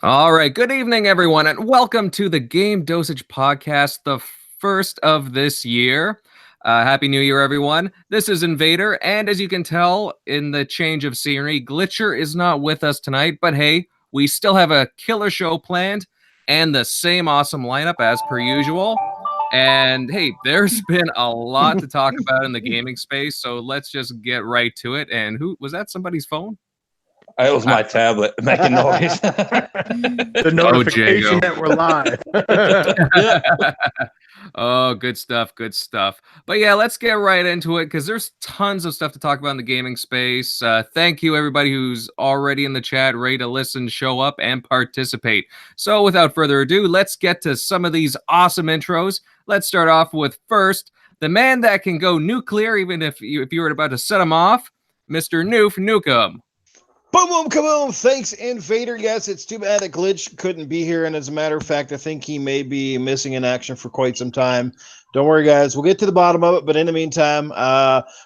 All right. Good evening, everyone, and welcome to the Game Dosage podcast, the first of this year. Happy New Year, everyone. This is Invader, and as you can tell in the change of scenery, Glitcher is not with us tonight, but hey, we still have a killer show planned and the same awesome lineup as per usual. And hey, there's been a lot to talk about in the gaming space, so let's just get right to it. And who was that? Somebody's phone? It was my tablet making noise. The notification that we're live. Oh, good stuff. Good stuff. But yeah, let's get right into it because there's tons of stuff to talk about in the gaming space. Thank you, everybody who's already in the chat, ready to listen, show up, and participate. So without further ado, let's get to some of these awesome intros. Let's start off with first, the man that can go nuclear even if you were about to set him off, Mr. Noof Nukem. Boom, boom, kaboom. Thanks, Invader. Yes, it's too bad that Glitch couldn't be here. And as a matter of fact, I think he may be missing in action for quite some time. Don't worry, guys. We'll get to the bottom of it. But in the meantime,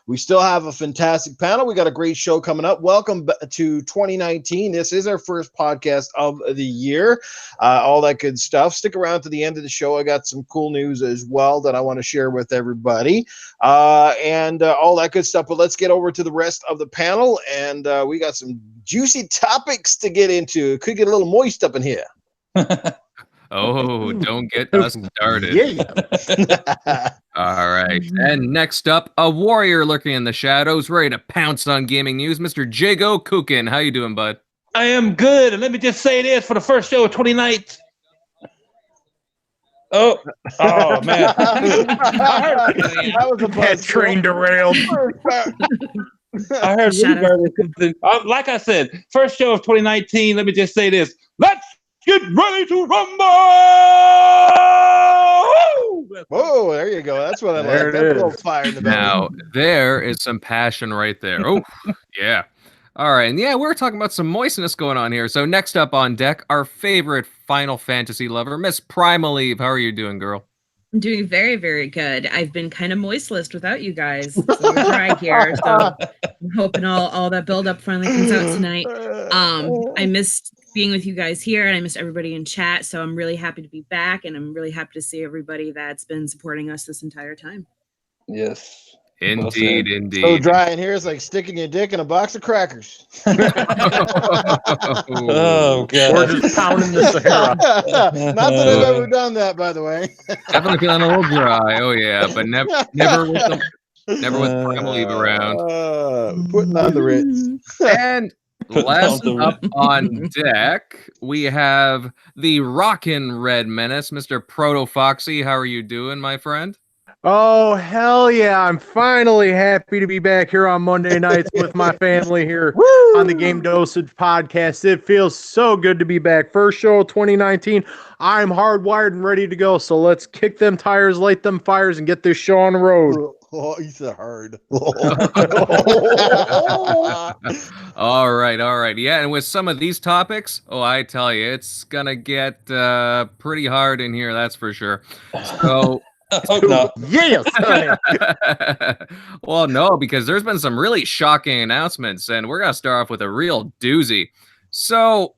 we still have a fantastic panel. We got a great show coming up. Welcome to 2019. This is our first podcast of the year. All that good stuff. Stick around to the end of the show. I got some cool news as well that I want to share with everybody. And all that good stuff. But let's get over to the rest of the panel. And we got some juicy topics to get into. It could get a little moist up in here. Oh, don't get us started. Yeah. All right. And next up, a warrior lurking in the shadows, ready to pounce on gaming news, Mr. Jago Kukin. How you doing, bud? I am good. And let me just say this for the first show of 2019. Oh man. That was a buzz. Train derailed. I heard something. Like I said, first show of 2019. Let me just say this. Let's get ready to rumble! Oh, there you go. That's what I like. That's a little fire in the belly. Now, there is some passion right there. Oh, yeah. All right. And yeah, we're talking about some moistness going on here. So next up on deck, our favorite Final Fantasy lover, Miss Primal Eve. How are you doing, girl? I'm doing very, very good. I've been kind of moistless without you guys. So we're dry here. So I'm hoping all that buildup finally comes out tonight. I missed being with you guys here, and I missed everybody in chat. So I'm really happy to be back, and I'm really happy to see everybody that's been supporting us this entire time. Yes. Indeed, indeed. So dry in here is like sticking your dick in a box of crackers. Oh, God. Or just pounding the Sahara. Not that I've ever done that, by the way. Definitely feeling a little dry. Oh yeah, but never with Primal Eve around. Putting on the Ritz. And last up on deck, we have the Rockin' Red Menace, Mr. Proto Foxy. How are you doing, my friend? Oh, hell yeah. I'm finally happy to be back here on Monday nights with my family here on the Game Dosage podcast. It feels so good to be back. First show of 2019. I'm hardwired and ready to go. So let's kick them tires, light them fires, and get this show on the road. Oh, you said hard. All right. Yeah, and with some of these topics, I tell you, it's going to get pretty hard in here, that's for sure. So... No. Yes. Well, no, because there's been some really shocking announcements, and we're gonna start off with a real doozy. So,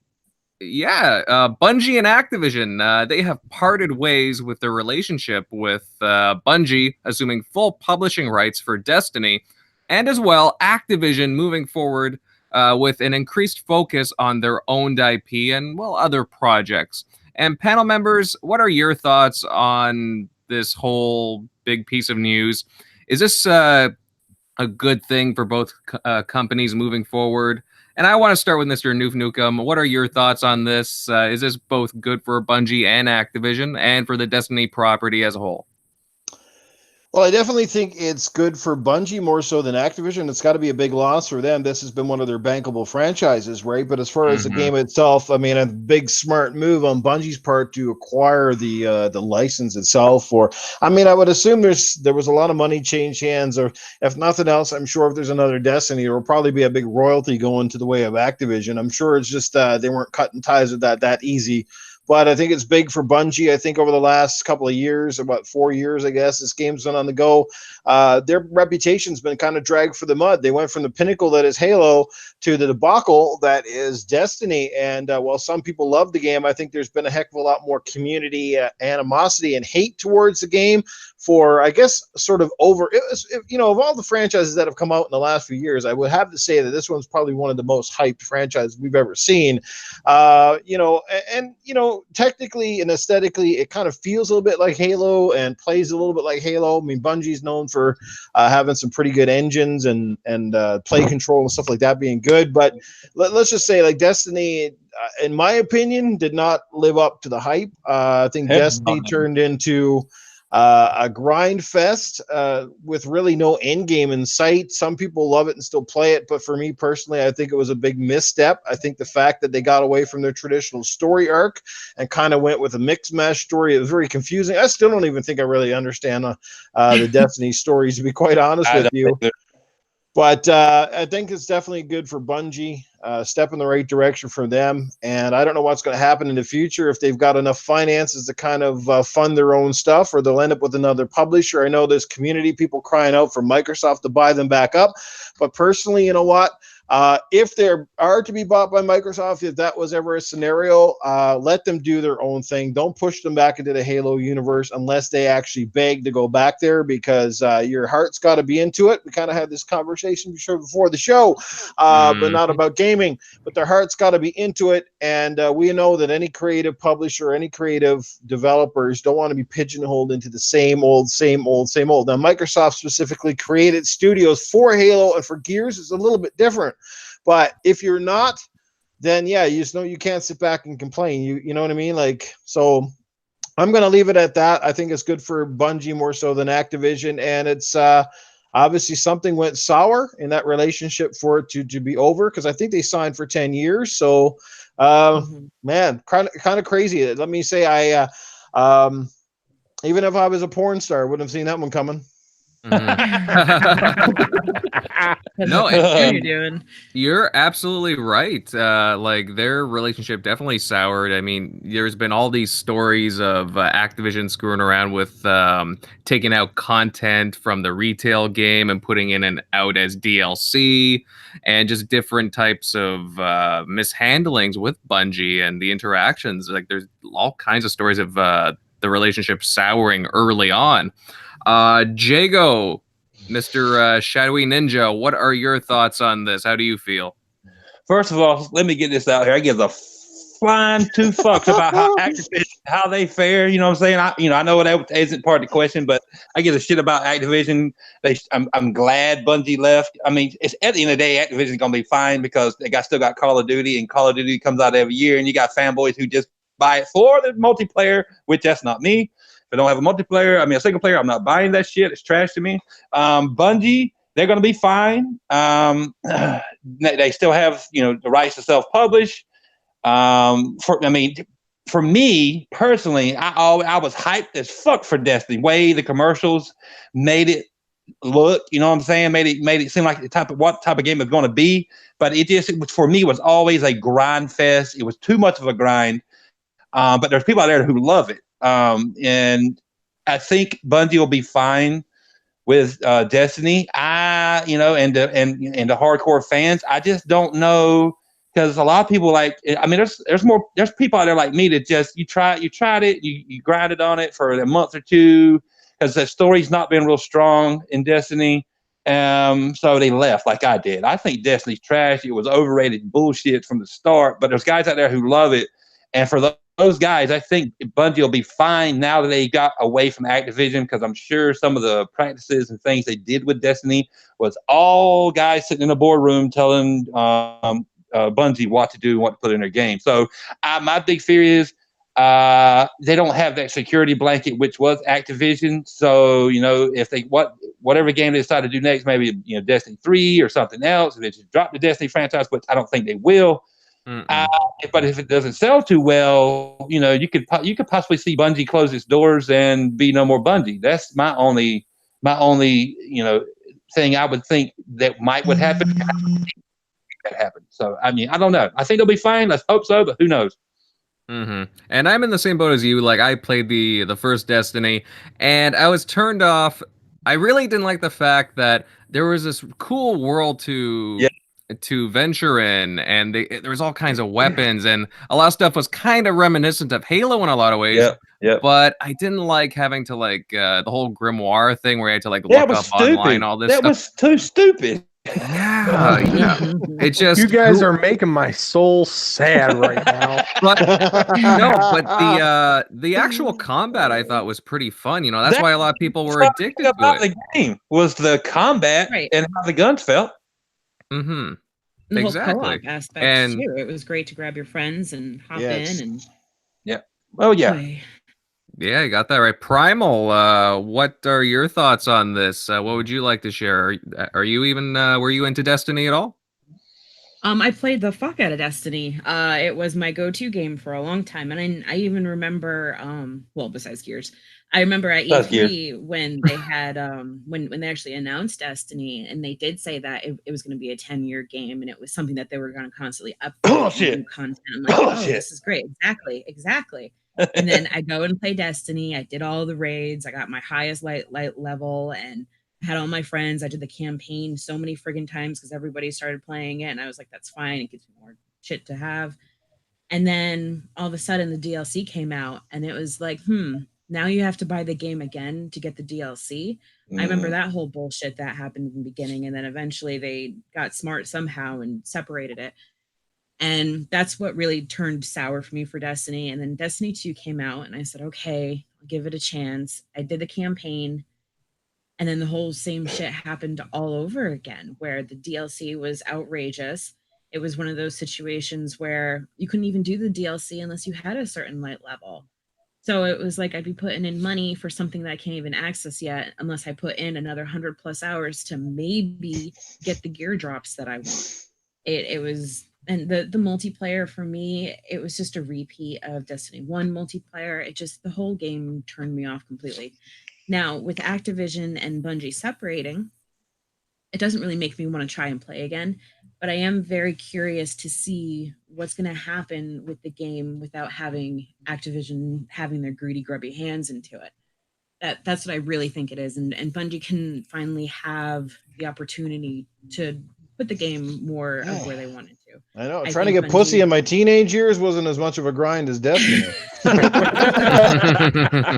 yeah, Bungie and Activision, they have parted ways with their relationship with Bungie, assuming full publishing rights for Destiny, and as well Activision moving forward with an increased focus on their owned IP and other projects. And panel members, what are your thoughts on this whole big piece of news? Is this a good thing for both companies moving forward? And I want to start with Mr. Noof Nukem. What are your thoughts on this? Is this both good for Bungie and Activision and for the Destiny property as a whole? Well, I definitely think it's good for Bungie more so than Activision. It's got to be a big loss for them. This has been one of their bankable franchises, right? But as far as the game itself, I mean, a big smart move on Bungie's part to acquire the license itself. Or, I mean, I would assume there was a lot of money changed hands. Or if nothing else, I'm sure if there's another Destiny, there will probably be a big royalty going to the way of Activision. I'm sure it's just they weren't cutting ties with that easy. but I think it's big for Bungie. I think over the last couple of years, about 4 years, I guess, this game's been on the go. Their reputation's been kind of dragged for the mud. They went from the pinnacle that is Halo to the debacle that is Destiny. And while some people love the game, I think there's been a heck of a lot more community animosity and hate towards the game for, I guess, sort of over. Of all the franchises that have come out in the last few years, I would have to say that this one's probably one of the most hyped franchises we've ever seen. Technically and aesthetically, it kind of feels a little bit like Halo and plays a little bit like Halo. I mean, Bungie's known for having some pretty good engines and play control and stuff like that being good. But let's just say, like, Destiny, in my opinion, did not live up to the hype. I think Destiny turned into a grind fest with really no end game in sight. Some people love it and still play it, but for me personally, I think it was a big misstep. I think the fact that they got away from their traditional story arc and kind of went with a mixed mesh story, it was very confusing. I still don't even think I really understand the Destiny stories, to be quite honest with you. But I think it's definitely good for Bungie, step in the right direction for them. And I don't know what's going to happen in the future, if they've got enough finances to kind of fund their own stuff, or they'll end up with another publisher. I know there's community people crying out for Microsoft to buy them back up. But personally, you know what? If they are to be bought by Microsoft, if that was ever a scenario, let them do their own thing. Don't push them back into the Halo universe unless they actually beg to go back there, because your heart's got to be into it. We kind of had this conversation before the show, but not about gaming. But their heart's got to be into it, and we know that any creative publisher, any creative developers don't want to be pigeonholed into the same old. Now, Microsoft specifically created studios for Halo and for Gears. It's a little bit different. But if you're not, then yeah, you just know you can't sit back and complain. You know what I mean? Like, so I'm going to leave it at that. I think it's good for Bungie more so than Activision. And it's obviously something went sour in that relationship for it to be over, because I think they signed for 10 years. So, man, kind of crazy. Let me say, I even if I was a porn star, wouldn't have seen that one coming. No, you're doing. You're absolutely right. Like, their relationship definitely soured. I mean, there's been all these stories of Activision screwing around with taking out content from the retail game and putting in and out as DLC, and just different types of mishandlings with Bungie and the interactions. Like, there's all kinds of stories of the relationship souring early on. Jago, Mr. Shadowy Ninja, what are your thoughts on this? How do you feel? First of all, let me get this out here. I give a flying two fucks about how they fare. You know what I'm saying? I know that isn't part of the question, but I give a shit about Activision. I'm glad Bungie left. I mean, it's at the end of the day, Activision's gonna be fine because they still got Call of Duty, and Call of Duty comes out every year, and you got fanboys who just buy it for the multiplayer, which that's not me. If I don't have a multiplayer, a single player, I'm not buying that shit. It's trash to me. Bungie, they're going to be fine. They still have, the rights to self-publish. For me personally, I was hyped as fuck for Destiny. The commercials made it look, you know what I'm saying? Made it seem like what type of game it's going to be. But for me, was always a grind fest. It was too much of a grind. But there's people out there who love it. And I think Bungie will be fine with Destiny. And the hardcore fans, I just don't know, because a lot of people there's people out there like me that just you tried it, you grinded on it for a month or two because the story's not been real strong in Destiny. So they left like I did. I think Destiny's trash. It was overrated bullshit from the start, but there's guys out there who love it. And for those guys, I think Bungie will be fine now that they got away from Activision, because I'm sure some of the practices and things they did with Destiny was all guys sitting in a boardroom telling Bungie what to do and what to put in their game. So my big fear is they don't have that security blanket, which was Activision. So, if they whatever game they decide to do next, maybe Destiny 3 or something else, and they just drop the Destiny franchise, which I don't think they will. But if it doesn't sell too well, you could possibly see Bungie close its doors and be no more Bungie. That's my only thing I would think that would happen. That happen. So I don't know. I think they'll be fine. Let's hope so, but who knows? And I'm in the same boat as you. Like, I played the first Destiny, and I was turned off. I really didn't like the fact that there was this cool world Yeah. to venture in, and there was all kinds of weapons, and a lot of stuff was kind of reminiscent of Halo in a lot of ways. Yep. But I didn't like having to the whole grimoire thing where you had to like That look was up stupid. online all this That stuff. was too stupid. Yeah. It just You guys are making my soul sad right now. But the actual combat I thought was pretty fun. You know, that's why a lot of people were addicted to about it. the game was the combat Right. and how the guns felt. The Exactly. whole co-op aspect And- too. It was great to grab your friends and hop Yes. in and Oh yeah. play. Yeah, you got that right. Primal, what are your thoughts on this? What would you like to share? Are you even were you into Destiny at all? I played the fuck out of Destiny. It was my go-to game for a long time, and I even remember, well, besides Gears, I remember at Besides E3 when they had, when they actually announced Destiny, and they did say that it was going to be a 10-year game, and it was something that they were going to constantly update Bullshit. new content. I'm like, oh, Bullshit. this is great, exactly. And then I go and play Destiny. I did all the raids. I got my highest light level, and had all my friends. I did the campaign so many friggin' times because everybody started playing it, and I was like, that's fine. It gives me more shit to have. And then all of a sudden the DLC came out, and it was like, now you have to buy the game again to get the DLC. I remember that whole bullshit that happened in the beginning, and then eventually they got smart somehow and separated it. And that's what really turned sour for me for Destiny. And then Destiny 2 came out, and I said, okay, I'll give it a chance. I did the campaign. And then the whole same shit happened all over again, where the DLC was outrageous. It was one of those situations where you couldn't even do the DLC unless you had a certain light level. So it was like I'd be putting in money for something that I can't even access yet, unless I put in another 100+ hours to maybe get the gear drops that I want. It was, and the multiplayer for me, it was just a repeat of Destiny 1 multiplayer. It just, the whole game turned me off completely. Now, with Activision and Bungie separating, it doesn't really make me want to try and play again, but I am very curious to see what's going to happen with the game without having Activision having their greedy, grubby hands into it. That's what I really think it is, and Bungie can finally have the opportunity to put the game more of where they wanted to. I know. I Trying to think get pussy Bungie- in my teenage years wasn't as much of a grind as Destiny.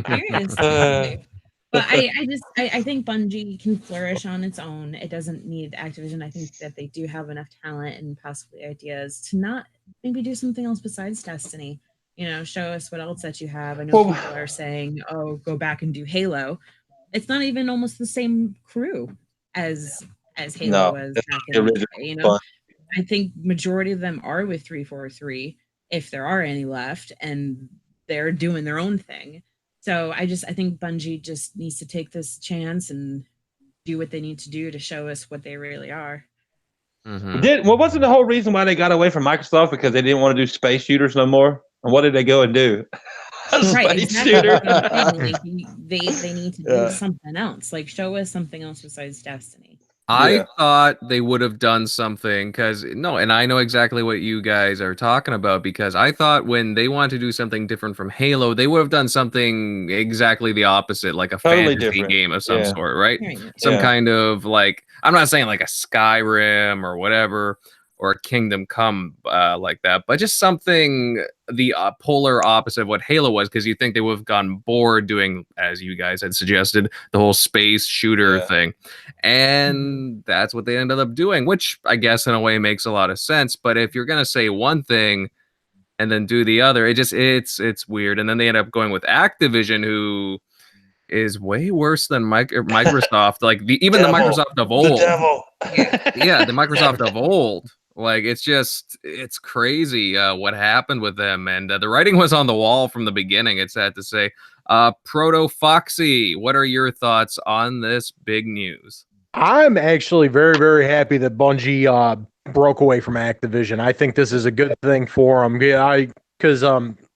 Seriously. But I think Bungie can flourish on its own. It doesn't need Activision. I think that they do have enough talent and possibly ideas to not maybe do something else besides Destiny. You know, show us what else that you have. I know people are saying, oh, go back and do Halo. It's not even almost the same crew as Halo was back in the day. You know, I think majority of them are with 343, if there are any left, and they're doing their own thing. So I think Bungie just needs to take this chance and do what they need to do to show us what they really are. Wasn't the whole reason why they got away from Microsoft because they didn't want to do space shooters no more? And what did they go and do? Right, Space exactly. shooter. They need to do something else. Like, show us something else besides Destiny. I thought they would have done something and I know exactly what you guys are talking about, because I thought when they wanted to do something different from Halo, they would have done something exactly the opposite, like a Totally fantasy different. game of some sort, right? Right. Some kind of, like, I'm not saying like a Skyrim or whatever, or a Kingdom Come like that, but just something the polar opposite of what Halo was, because you think they would have gone bored doing, as you guys had suggested, the whole space shooter thing. And that's what they ended up doing, which I guess in a way makes a lot of sense. But if you're going to say one thing and then do the other, it's weird. And then they end up going with Activision, who is way worse than Microsoft. Like even the Microsoft of old. The devil. The Microsoft of old. Like, it's crazy what happened with them. And the writing was on the wall from the beginning, it's sad to say. Proto Foxy, what are your thoughts on this big news? I'm actually very, very happy that Bungie broke away from Activision. I think this is a good thing for them. Because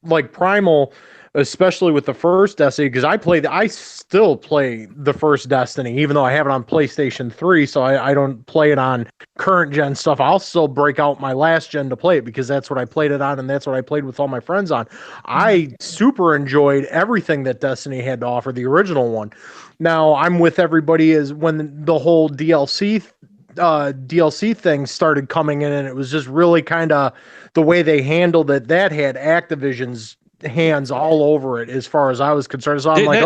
like Primal, especially with the first Destiny, because I still play the first Destiny, even though I have it on PlayStation 3, so I don't play it on current gen stuff. I'll still break out my last gen to play it because that's what I played it on, and that's what I played with all my friends on. I super enjoyed everything that Destiny had to offer, the original one. Now I'm with everybody is when the whole DLC thing started coming in, and it was just really kind of the way they handled it. That had Activision's hands all over it, as far as I was concerned. So I'm like,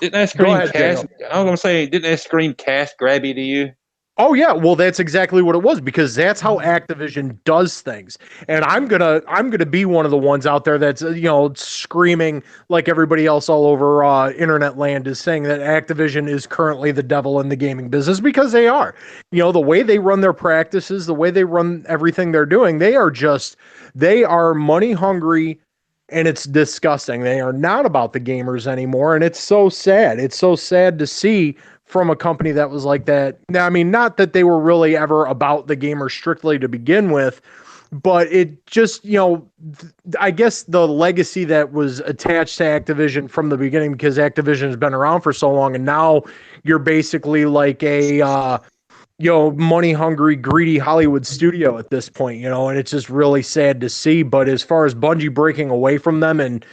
didn't that screen cast? I was gonna say, didn't that screen cast grab you to you? Oh yeah, well that's exactly what it was, because that's how Activision does things. And I'm gonna be one of the ones out there that's screaming like everybody else all over internet land is saying that Activision is currently the devil in the gaming business, because they are. The way they run their practices, the way they run everything they're doing, they are money hungry. And it's disgusting. They are not about the gamers anymore. And it's so sad. It's so sad to see from a company that was like that. Now, I mean, not that they were really ever about the gamers strictly to begin with, but it just, I guess the legacy that was attached to Activision from the beginning, because Activision has been around for so long, and now you're basically like a, money hungry, greedy Hollywood studio at this point, and it's just really sad to see. But as far as Bungie breaking away from them and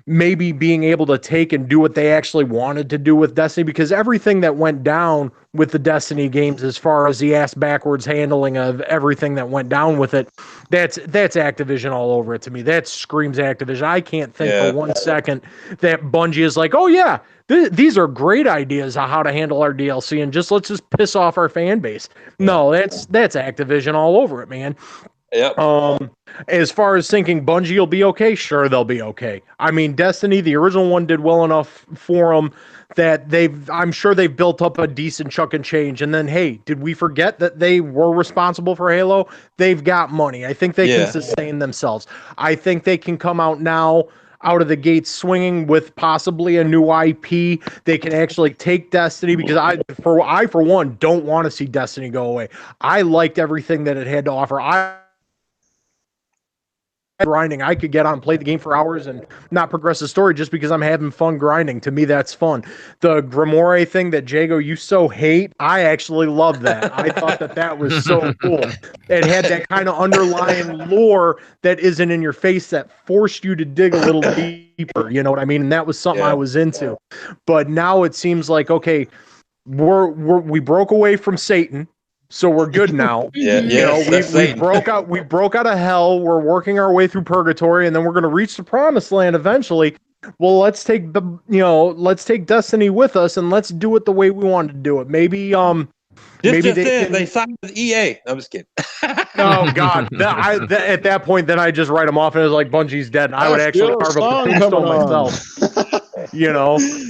maybe being able to take and do what they actually wanted to do with Destiny, because everything that went down with the Destiny games, as far as the ass backwards handling of everything that went down with it, that's Activision all over it to me. That screams Activision. I can't think for 1 second that Bungie is like, oh yeah, these are great ideas on how to handle our DLC, and let's just piss off our fan base. No, that's Activision all over it, man. Yep. As far as thinking Bungie will be okay, sure, they'll be okay. I mean, Destiny, the original one, did well enough for them that I'm sure they've built up a decent chunk and change. And then, hey, did we forget that they were responsible for Halo? They've got money. I think they can sustain themselves. I think they can come out now out of the gates swinging with possibly a new IP. They can actually take Destiny, because I for one don't want to see Destiny go away. I liked everything that it had to offer. Grinding, I could get on, play the game for hours and not progress the story just because I'm having fun grinding. To me, that's fun. The Grimoire thing that Jago, you so hate, I actually love that. I thought that was so cool. It had that kind of underlying lore that isn't in your face, that forced you to dig a little deeper. You know what I mean? And that was something I was into. But now it seems like, okay, we broke away from Satan. So we're good now. We broke out of hell. We're working our way through purgatory, and then we're going to reach the promised land eventually. Well, let's take Destiny with us, and let's do it the way we wanted to do it. Maybe they signed with EA. I'm just kidding. Oh God! At that point, then I just write them off, and it's like Bungie's dead, and I would actually carve up a tombstone myself.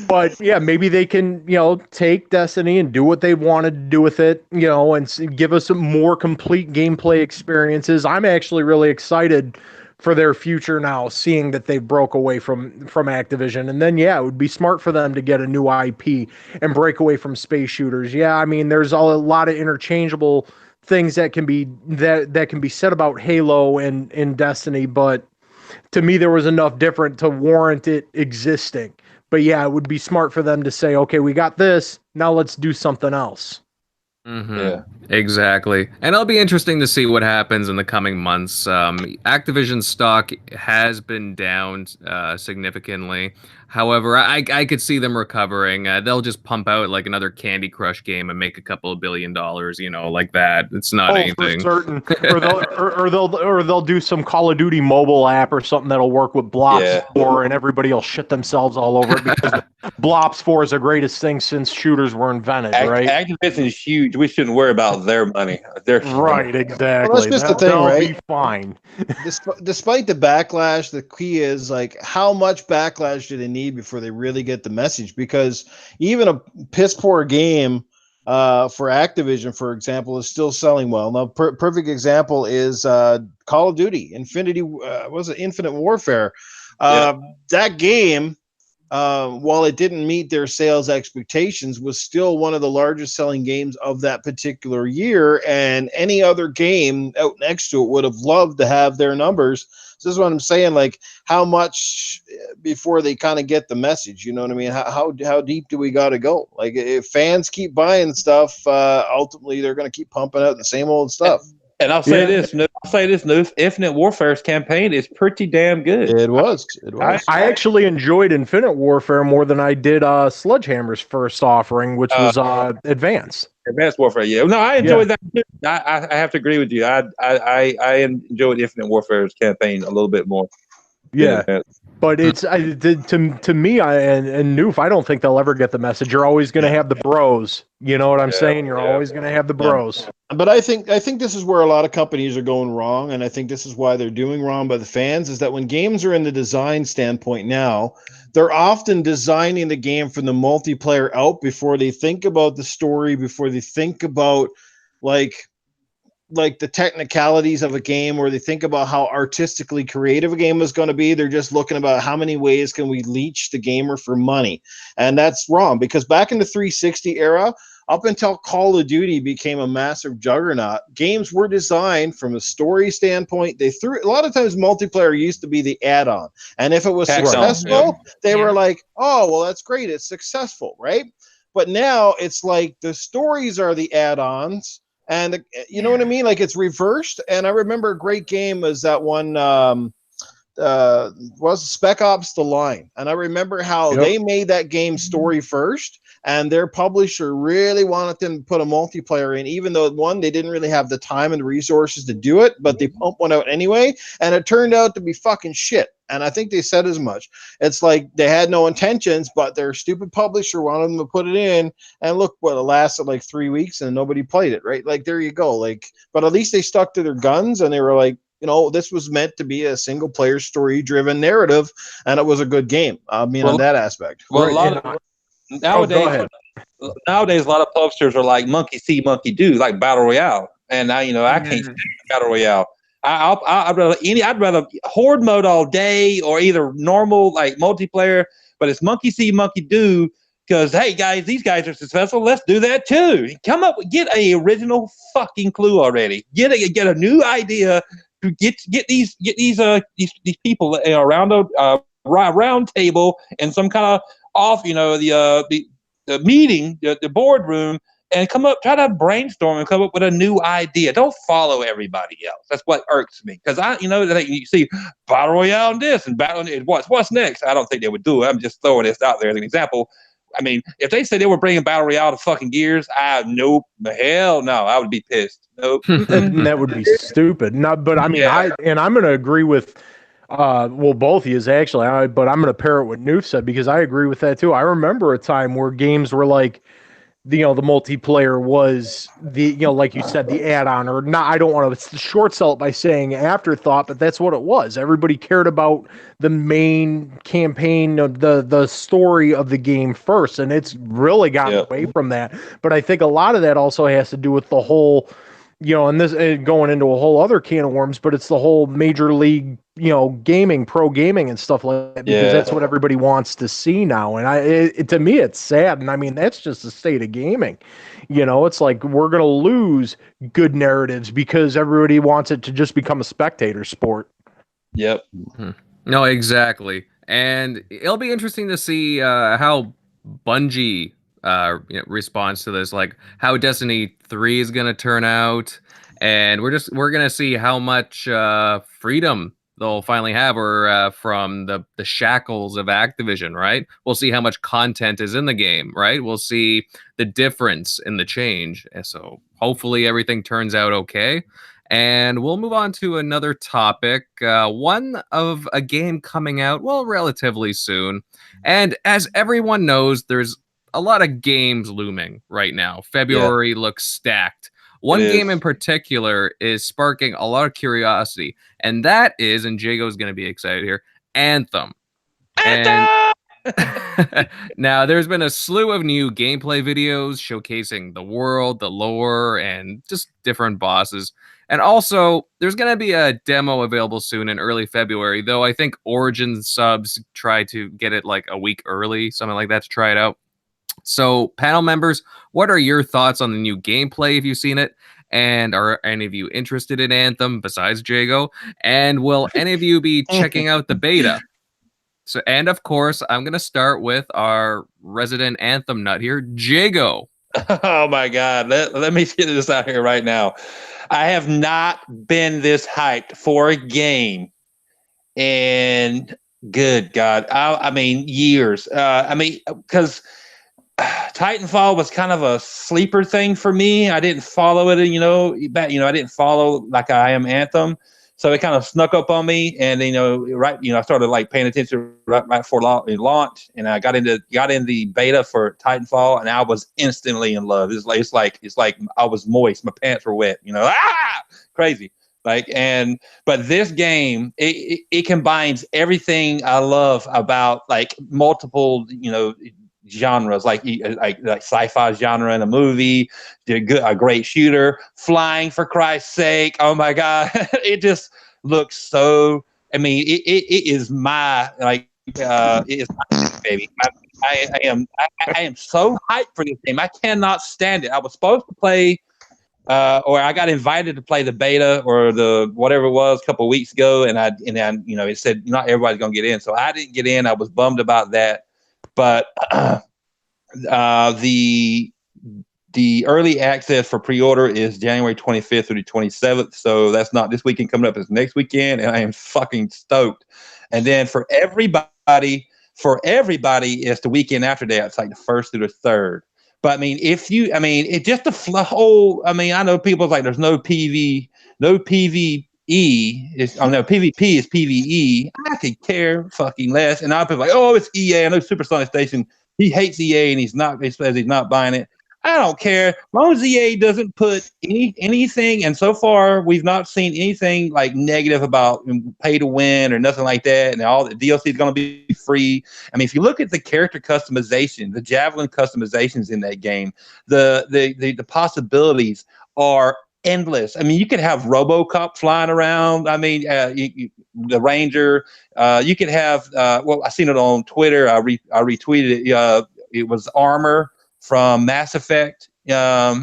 But yeah, maybe they can, take Destiny and do what they wanted to do with it, and give us some more complete gameplay experiences. I'm actually really excited for their future now, seeing that they broke away from Activision. And then, it would be smart for them to get a new IP and break away from space shooters. Yeah, I mean, there's a lot of interchangeable things that can be said about Halo and Destiny, but to me, there was enough different to warrant it existing. But yeah, it would be smart for them to say, okay, we got this, now let's do something else. Mm-hmm. Yeah, exactly. And it'll be interesting to see what happens in the coming months. Activision stock has been down significantly. However, I could see them recovering. They'll just pump out like another Candy Crush game and make a couple of $1 billion, like that. It's not anything. For certain. or they'll do some Call of Duty mobile app or something that'll work with Blops 4, and everybody will shit themselves all over it because Blops 4 is the greatest thing since shooters were invented, right? Activision is huge. We shouldn't worry about their money. Right, exactly. Well, that's just the thing, right? Be fine. Despite the backlash, the key is like how much backlash do they need before they really get the message? Because even a piss poor game for Activision, for example, is still selling well. Now, perfect example is Call of Duty Infinite Warfare. That game while it didn't meet their sales expectations, was still one of the largest selling games of that particular year. And any other game out next to it would have loved to have their numbers. So this is what I'm saying. Like, how much before they kind of get the message? You know what I mean? How deep do we got to go? Like, if fans keep buying stuff, ultimately they're going to keep pumping out the same old stuff. And I'll say this, Noof, Infinite Warfare's campaign is pretty damn good. It was. I actually enjoyed Infinite Warfare more than I did Sledgehammer's first offering, which was Advance. Advanced Warfare, yeah. No, I enjoyed that too. I have to agree with you. I enjoyed Infinite Warfare's campaign a little bit more. Yeah. But it's to me, and Noof, I don't think they'll ever get the message. You're always going to have the bros. You know what I'm saying? You're always going to have the bros. But I think this is where a lot of companies are going wrong, and I think this is why they're doing wrong by the fans, is that when games are in the design standpoint now, they're often designing the game from the multiplayer out before they think about the story, before they think about like the technicalities of a game, or they think about how artistically creative a game is going to be. They're just looking about how many ways can we leech the gamer for money. And that's wrong, because back in the 360 era, up until Call of Duty became a massive juggernaut, games were designed from a story standpoint. They threw a lot of times multiplayer used to be the add-on. And if it was successful, they were like, oh, well, that's great. It's successful, right? But now it's like the stories are the add-ons. And you know what I mean? Like, it's reversed. And I remember a great game was that one was Spec Ops: The Line. And I remember how they made that game story first, and their publisher really wanted them to put a multiplayer in, even though they didn't really have the time and the resources to do it, but they pumped one out anyway, and it turned out to be fucking shit. And I think they said as much. It's like they had no intentions, but their stupid publisher wanted them to put it in. And look, it lasted like 3 weeks and nobody played it, right? Like, there you go. Like, but at least they stuck to their guns, and they were like, this was meant to be a single player story driven narrative, and it was a good game. On that aspect. Well, nowadays, a lot of publishers are like monkey see, monkey do, like battle royale. And I can't stand battle royale. I'd rather horde mode all day, or either normal like multiplayer, but it's monkey see, monkey do, because hey guys, these guys are successful. Let's do that too. Get a original fucking clue already. Get a new idea to get these people around a round table and some kind of off, the meeting, the boardroom, and try to brainstorm and come up with a new idea. Don't follow everybody else. That's what irks me. Because you see battle royale and this and battle and what's next. I don't think they would do it. I'm just throwing this out there as an example. I mean, if they say they were bringing battle royale to fucking Gears, nope, hell no, I would be pissed. Nope. That would be stupid. No, but I mean, I'm going to agree with. Both of you actually, but I'm going to pair it with Noof said, because I agree with that too. I remember a time where games were like, the multiplayer was like you said, the add-on, or not. I don't want to short sell it by saying afterthought, but that's what it was. Everybody cared about the main campaign of the story of the game first, and it's really gotten away from that. But I think a lot of that also has to do with the whole, and this going into a whole other can of worms, but it's the whole major league, gaming, pro gaming and stuff like that, because that's what everybody wants to see now. And to me, it's sad. And I mean, that's just the state of gaming. It's like, we're going to lose good narratives because everybody wants it to just become a spectator sport. Yep. No, exactly. And it'll be interesting to see how Bungie responds to this, like how Destiny 3 is going to turn out, and we're going to see how much freedom they'll finally have, or from the shackles of Activision, right? We'll see how much content is in the game, right? We'll see the difference in the change. And so hopefully everything turns out okay. And we'll move on to another topic, one of a game coming out, relatively soon. And as everyone knows, there's a lot of games looming right now. February looks stacked. One game in particular is sparking a lot of curiosity, and that is, and Jago's going to be excited here, Anthem. And now, there's been a slew of new gameplay videos showcasing the world, the lore, and just different bosses. And also, there's going to be a demo available soon in early February, though I think Origin subs try to get it like a week early, something like that, to try it out. So, panel members, what are your thoughts on the new gameplay if you've seen it? And are any of you interested in Anthem besides Jago? And will any of you be checking out the beta? So, and of course, I'm going to start with our resident Anthem nut here, Jago. Oh my God. Let me get this out here right now. I have not been this hyped for a game in, good God, I mean, years. Because Titanfall was kind of a sleeper thing for me. I didn't follow it, I didn't follow like I am Anthem. So it kind of snuck up on me, and I started like paying attention right before launch, and I got in the beta for Titanfall, and I was instantly in love. It's like I was moist, my pants were wet, crazy. But this game, it combines everything I love about like multiple, genres, like sci-fi genre in a movie, a great shooter, flying for Christ's sake. Oh my God. It just looks so, it is my, it is my baby. I am so hyped for this game. I cannot stand it. I was supposed to play, or I got invited to play the beta or the whatever it was a couple of weeks ago, and it said not everybody's gonna get in, so I didn't get in. I was bummed about that. But the early access for pre-order is January 25th through the 27th. So that's not this weekend coming up, it's next weekend, and I am fucking stoked. And then for everybody, it's the weekend after that. It's like the 1st through the 3rd. But it's just the whole, I know people's like, there's no PvE. PvP is PvE. I could care fucking less. And I'll be like, oh, it's EA. I know Supersonic Station, he hates EA and he says he's not buying it. I don't care. As long as EA doesn't put anything, and so far we've not seen anything like negative about pay to win or nothing like that, and all the DLC is going to be free. If you look at the character customization, the Javelin customizations in that game, the possibilities are endless. You could have RoboCop flying around. The Ranger. You could have. I seen it on Twitter. I retweeted it. It was Armor from Mass Effect. I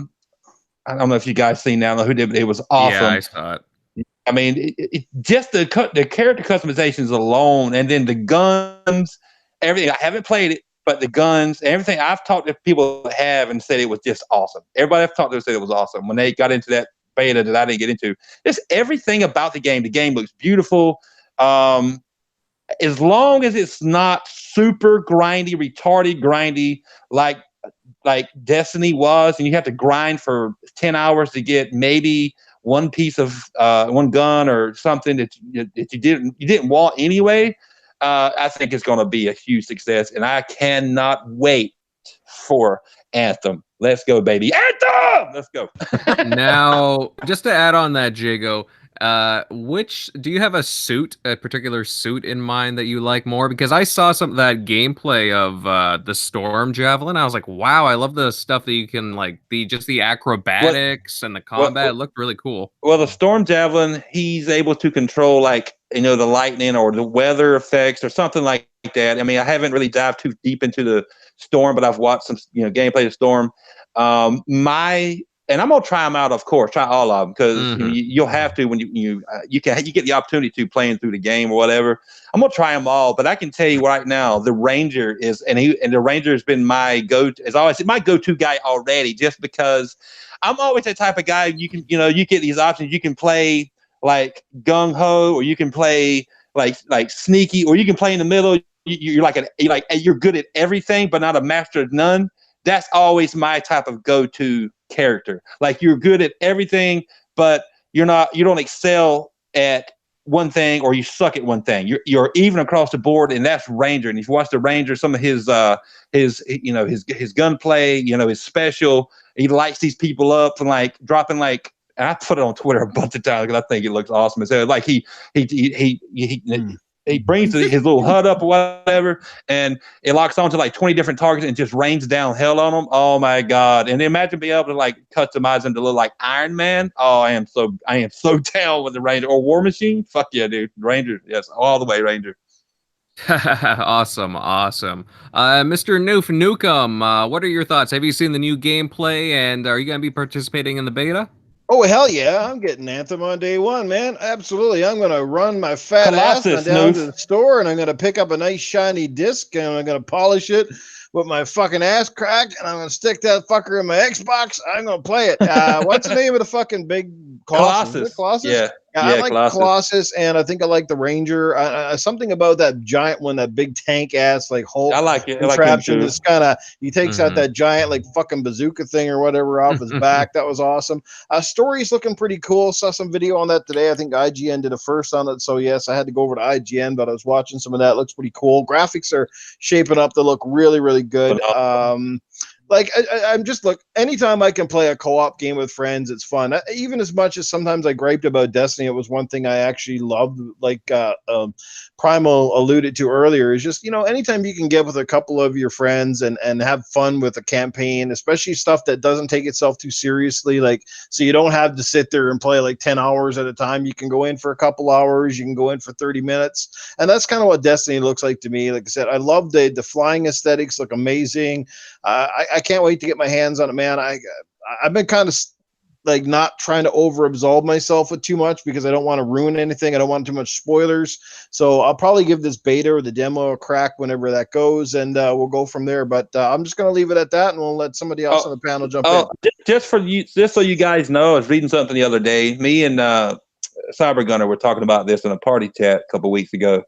don't know if you guys seen that. I don't know who did, but it was awesome. Yeah, I saw it. Just the character customizations alone, and then the guns, everything. I haven't played it, but the guns, everything. I've talked to people that have and said it was just awesome. Everybody I've talked to said it was awesome when they got into that beta that I didn't get into. Just everything about the game. The game looks beautiful. As long as it's not super grindy, retarded grindy, like Destiny was, and you have to grind for 10 hours to get maybe one piece of one gun or something that you didn't want anyway. I think it's going to be a huge success, and I cannot wait for Anthem. Let's go, baby. Anthem! Let's go. Now, just to add on that, Jago, do you have a particular suit in mind that you like more? Because I saw some of that gameplay of the Storm Javelin. I was like, wow, I love the stuff that you can the acrobatics and the combat. It looked really cool. Well, the Storm Javelin, he's able to control the lightning or the weather effects or something like that. I haven't really dived too deep into the Storm, but I've watched some gameplay of Storm. And I'm gonna try them out, of course. Try all of them because you'll have to when you get the opportunity to playing through the game or whatever. I'm gonna try them all, but I can tell you right now, the Ranger is, and the Ranger has been my go-to guy already, just because I'm always that type of guy. You get these options. You can play like gung ho, or you can play like sneaky, or you can play in the middle. You're good at everything, but not a master of none. That's always my type of go-to character. Like, you're good at everything, but you don't excel at one thing, or you suck at one thing. You're even across the board, and that's Ranger. And if you watch the Ranger, some of his gunplay, his special, he lights these people up and dropping and I put it on Twitter a bunch of times because I think it looks awesome. So he he brings his little HUD up or whatever, and it locks onto like 20 different targets and just rains down hell on them. Oh my god! And imagine being able to like customize him to look like Iron Man. Oh, I am so down with the Ranger or War Machine. Fuck yeah, dude! Ranger, yes, all the way, Ranger. Awesome. Mr. Noof Nukem, what are your thoughts? Have you seen the new gameplay, and are you going to be participating in the beta? Oh, hell yeah. I'm getting Anthem on day one, man. Absolutely. I'm going to run my fat ass down to the store, and I'm going to pick up a nice shiny disc, and I'm going to polish it with my fucking ass crack, and I'm going to stick that fucker in my Xbox. I'm going to play it. What's the name of the fucking big Colossus? Colossus? Yeah. I like Colossus, and I think I like the Ranger. Something about that giant one, that big tank ass like Hulk. I like it. Contraption. This kind of he takes out that giant like fucking bazooka thing or whatever off his back. That was awesome. Story's looking pretty cool. Saw some video on that today. I think IGN did a first on it. So yes, I had to go over to IGN, but I was watching some of that. It looks pretty cool. Graphics are shaping up to look really, really good. Like I'm just anytime I can play a co-op game with friends, it's fun. Even as much as sometimes I griped about Destiny, it was one thing I actually loved. Like Primal alluded to earlier, is just anytime you can get with a couple of your friends and have fun with a campaign, especially stuff that doesn't take itself too seriously. Like so you don't have to sit there and play like 10 hours at a time. You can go in for a couple hours. You can go in for 30 minutes, and that's kind of what Destiny looks like to me. Like I said, I love the flying aesthetics. Look amazing. I can't wait to get my hands on it, man. I've been kind of like not trying to over-absolve myself with too much because I don't want to ruin anything. I don't want too much spoilers. So I'll probably give this beta or the demo a crack whenever that goes, and we'll go from there. But I'm just going to leave it at that, and we'll let somebody else on the panel jump in. Just so you guys know, I was reading something the other day. Me and Cyber Gunner were talking about this in a party chat a couple weeks ago.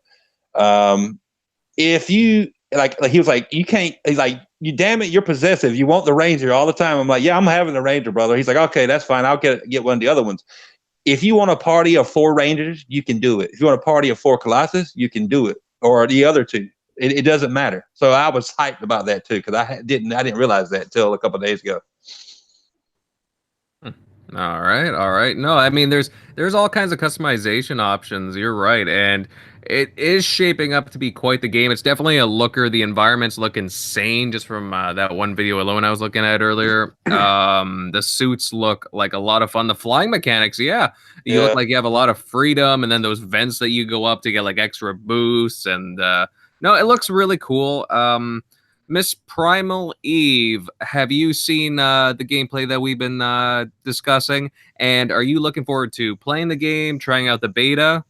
If you like he was like, you can't. He's like, you damn it, you're possessive. You want the Ranger all the time. I'm like, yeah, I'm having the Ranger, brother. He's like, okay, that's fine. I'll get one of the other ones. If you want a party of 4 Rangers, you can do it. If you want a party of 4 Colossus, you can do it, or the other 2. It doesn't matter. So I was hyped about that too because I didn't realize that until a couple of days ago. All right. No, I mean, there's all kinds of customization options. You're right, and it is shaping up to be quite the game. It's definitely a looker. The environments look insane just from that one video alone I was looking at earlier. The suits look like a lot of fun. The flying mechanics, you look like you have a lot of freedom, and then those vents that you go up to get like extra boosts. And no, it looks really cool. Miss Primal Eve, have you seen the gameplay that we've been discussing? And are you looking forward to playing the game, trying out the beta?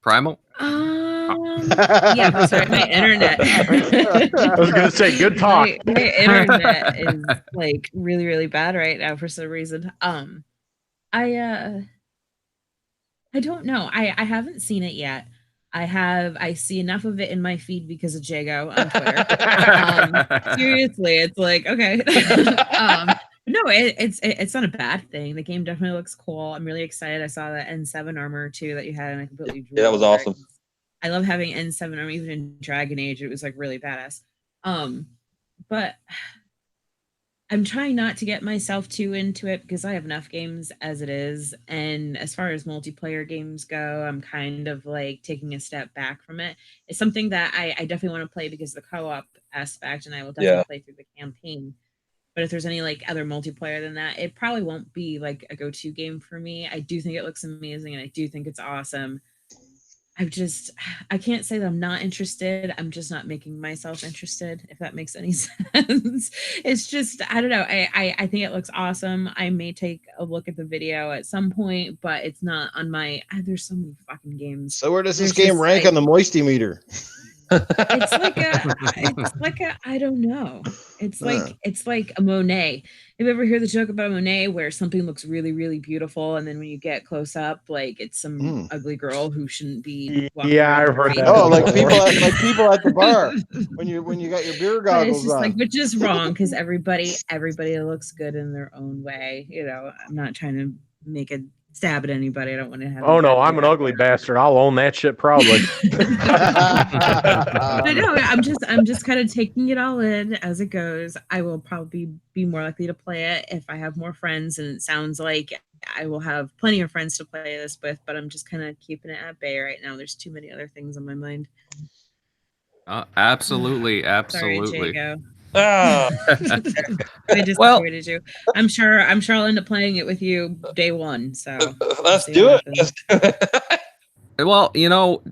Primal? Yeah, sorry, my internet. I was going to say, good talk. My internet is like really, really bad right now for some reason. I don't know. I haven't seen it yet. I see enough of it in my feed because of Jago on Twitter. Seriously, it's like, okay. No, it's not a bad thing. The game definitely looks cool. I'm really excited. I saw that N7 armor too that you had, and I completely drew. Yeah, that was awesome. I love having N7 armor, even in Dragon Age. It was like really badass. But I'm trying not to get myself too into it because I have enough games as it is. And as far as multiplayer games go, I'm kind of like taking a step back from it. It's something that I definitely want to play because of the co-op aspect, and I will definitely play through the campaign. But if there's any like other multiplayer than that, it probably won't be like a go-to game for me. I do think it looks amazing, and I do think it's awesome. I can't say that I'm not interested. I'm just not making myself interested, if that makes any sense. It's just, I don't know. I think it looks awesome. I may take a look at the video at some point, but it's not on my, there's so many fucking games. So where does this game rank on the moisty meter? It's like a I don't know. It's like a Monet. Have you ever heard the joke about Monet where something looks really, really beautiful, and then when you get close up, like it's some ugly girl who shouldn't be. Yeah, I've heard that. Oh, like people at the bar when you got your beer goggles it's just on. like, which is wrong because everybody looks good in their own way. You know, I'm not trying to make a stab at anybody. I don't want to have. Oh no, I'm an ugly bastard. I'll own that shit proudly. I know. I'm just kind of taking it all in as it goes. I will probably be more likely to play it if I have more friends, and it sounds like I will have plenty of friends to play this with, but I'm just kind of keeping it at bay right now. There's too many other things on my mind. Absolutely, Sorry, absolutely. Jago. Ah. I disappointed you. I'm sure I'll end up playing it with you day one. So Let's do it. Well,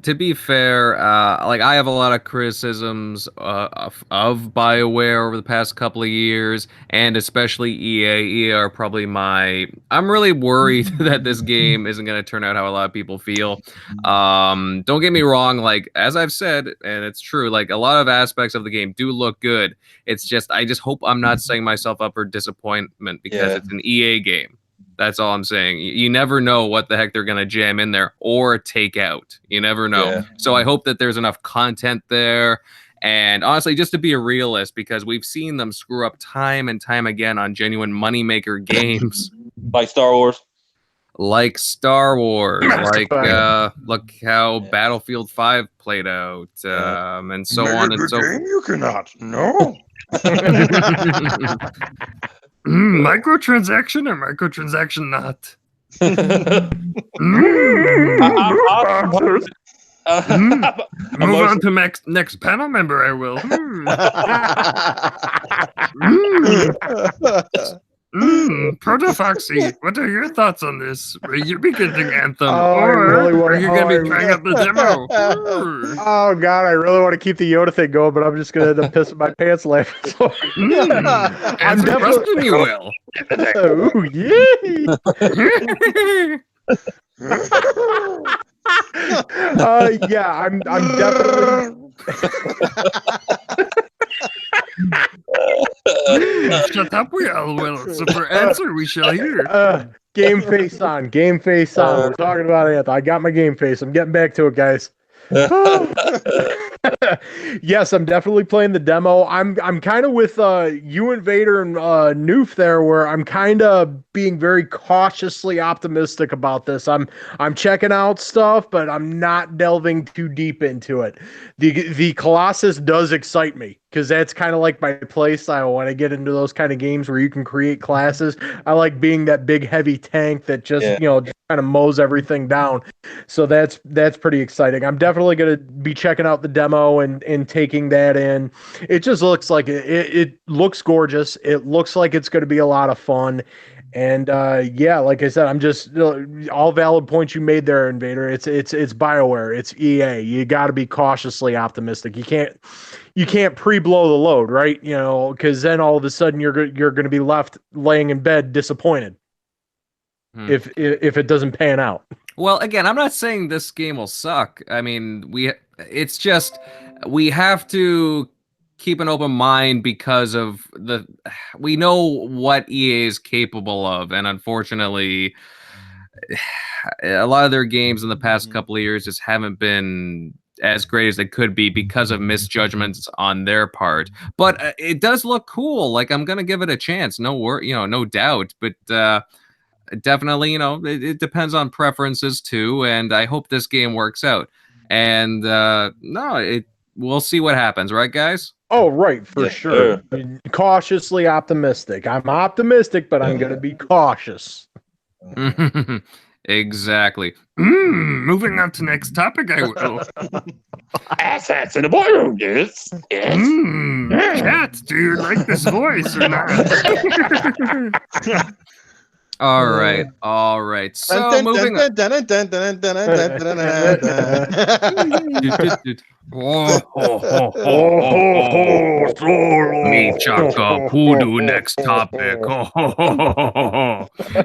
to be fair, like I have a lot of criticisms of BioWare over the past couple of years, and especially EA. EA are probably I'm really worried that this game isn't going to turn out how a lot of people feel. Don't get me wrong, like as I've said, and it's true, like a lot of aspects of the game do look good. It's just I just hope I'm not setting myself up for disappointment because it's an EA game. That's all I'm saying. You never know what the heck they're going to jam in there or take out. You never know. Yeah. So I hope that there's enough content there. And honestly, just to be a realist, because we've seen them screw up time and time again on genuine moneymaker games. Like Star Wars. Like Star Wars. Like, look how Battlefield 5 played out. And so on and so forth. You cannot. No. Microtransaction or microtransaction not? Move on to next panel member, I will. Protofoxy, what are your thoughts on this? Will you be getting Anthem, or are you going to be trying out the demo? Oh God, I really want to keep the Yoda thing going, but I'm just going to end up pissing my pants laughing. I'm definitely you will. Oh yeah. Yeah, I'm definitely. Shut up, we all will. So for answer, we shall hear. Game face on. Game face on. We're talking about Anthem. I got my game face. I'm getting back to it, guys. Yes, I'm definitely playing the demo. I'm kind of with you, Invader, and Noof there, where I'm kind of being very cautiously optimistic about this. I'm checking out stuff, but I'm not delving too deep into it. The Colossus does excite me because that's kind of like my play style when I get into those kind of games where you can create classes. I like being that big heavy tank that just just kind of mows everything down. So that's pretty exciting. I'm definitely going to be checking out the demo and taking that in. It just looks like it looks gorgeous. It looks like it's going to be a lot of fun. And yeah, like I said, I'm just all valid points you made there, Invader. It's BioWare, it's EA. You got to be cautiously optimistic. You can't pre-blow the load, right? Because then all of a sudden you're going to be left laying in bed disappointed if it doesn't pan out. Well, again, I'm not saying this game will suck. I mean, we have to keep an open mind because of we know what EA is capable of, and unfortunately, a lot of their games in the past couple of years just haven't been as great as they could be because of misjudgments on their part. But it does look cool. Like I'm gonna give it a chance. No doubt. But definitely, it depends on preferences too. And I hope this game works out. And we'll see what happens, right, guys? Oh, right, for sure. Cautiously optimistic. I'm optimistic, but I'm gonna be cautious. Exactly. Moving on to next topic, I will. Assets in the boardroom, yes. Chat, do you like this voice or not? All right. So moving on. Me chaka poodoo next topic.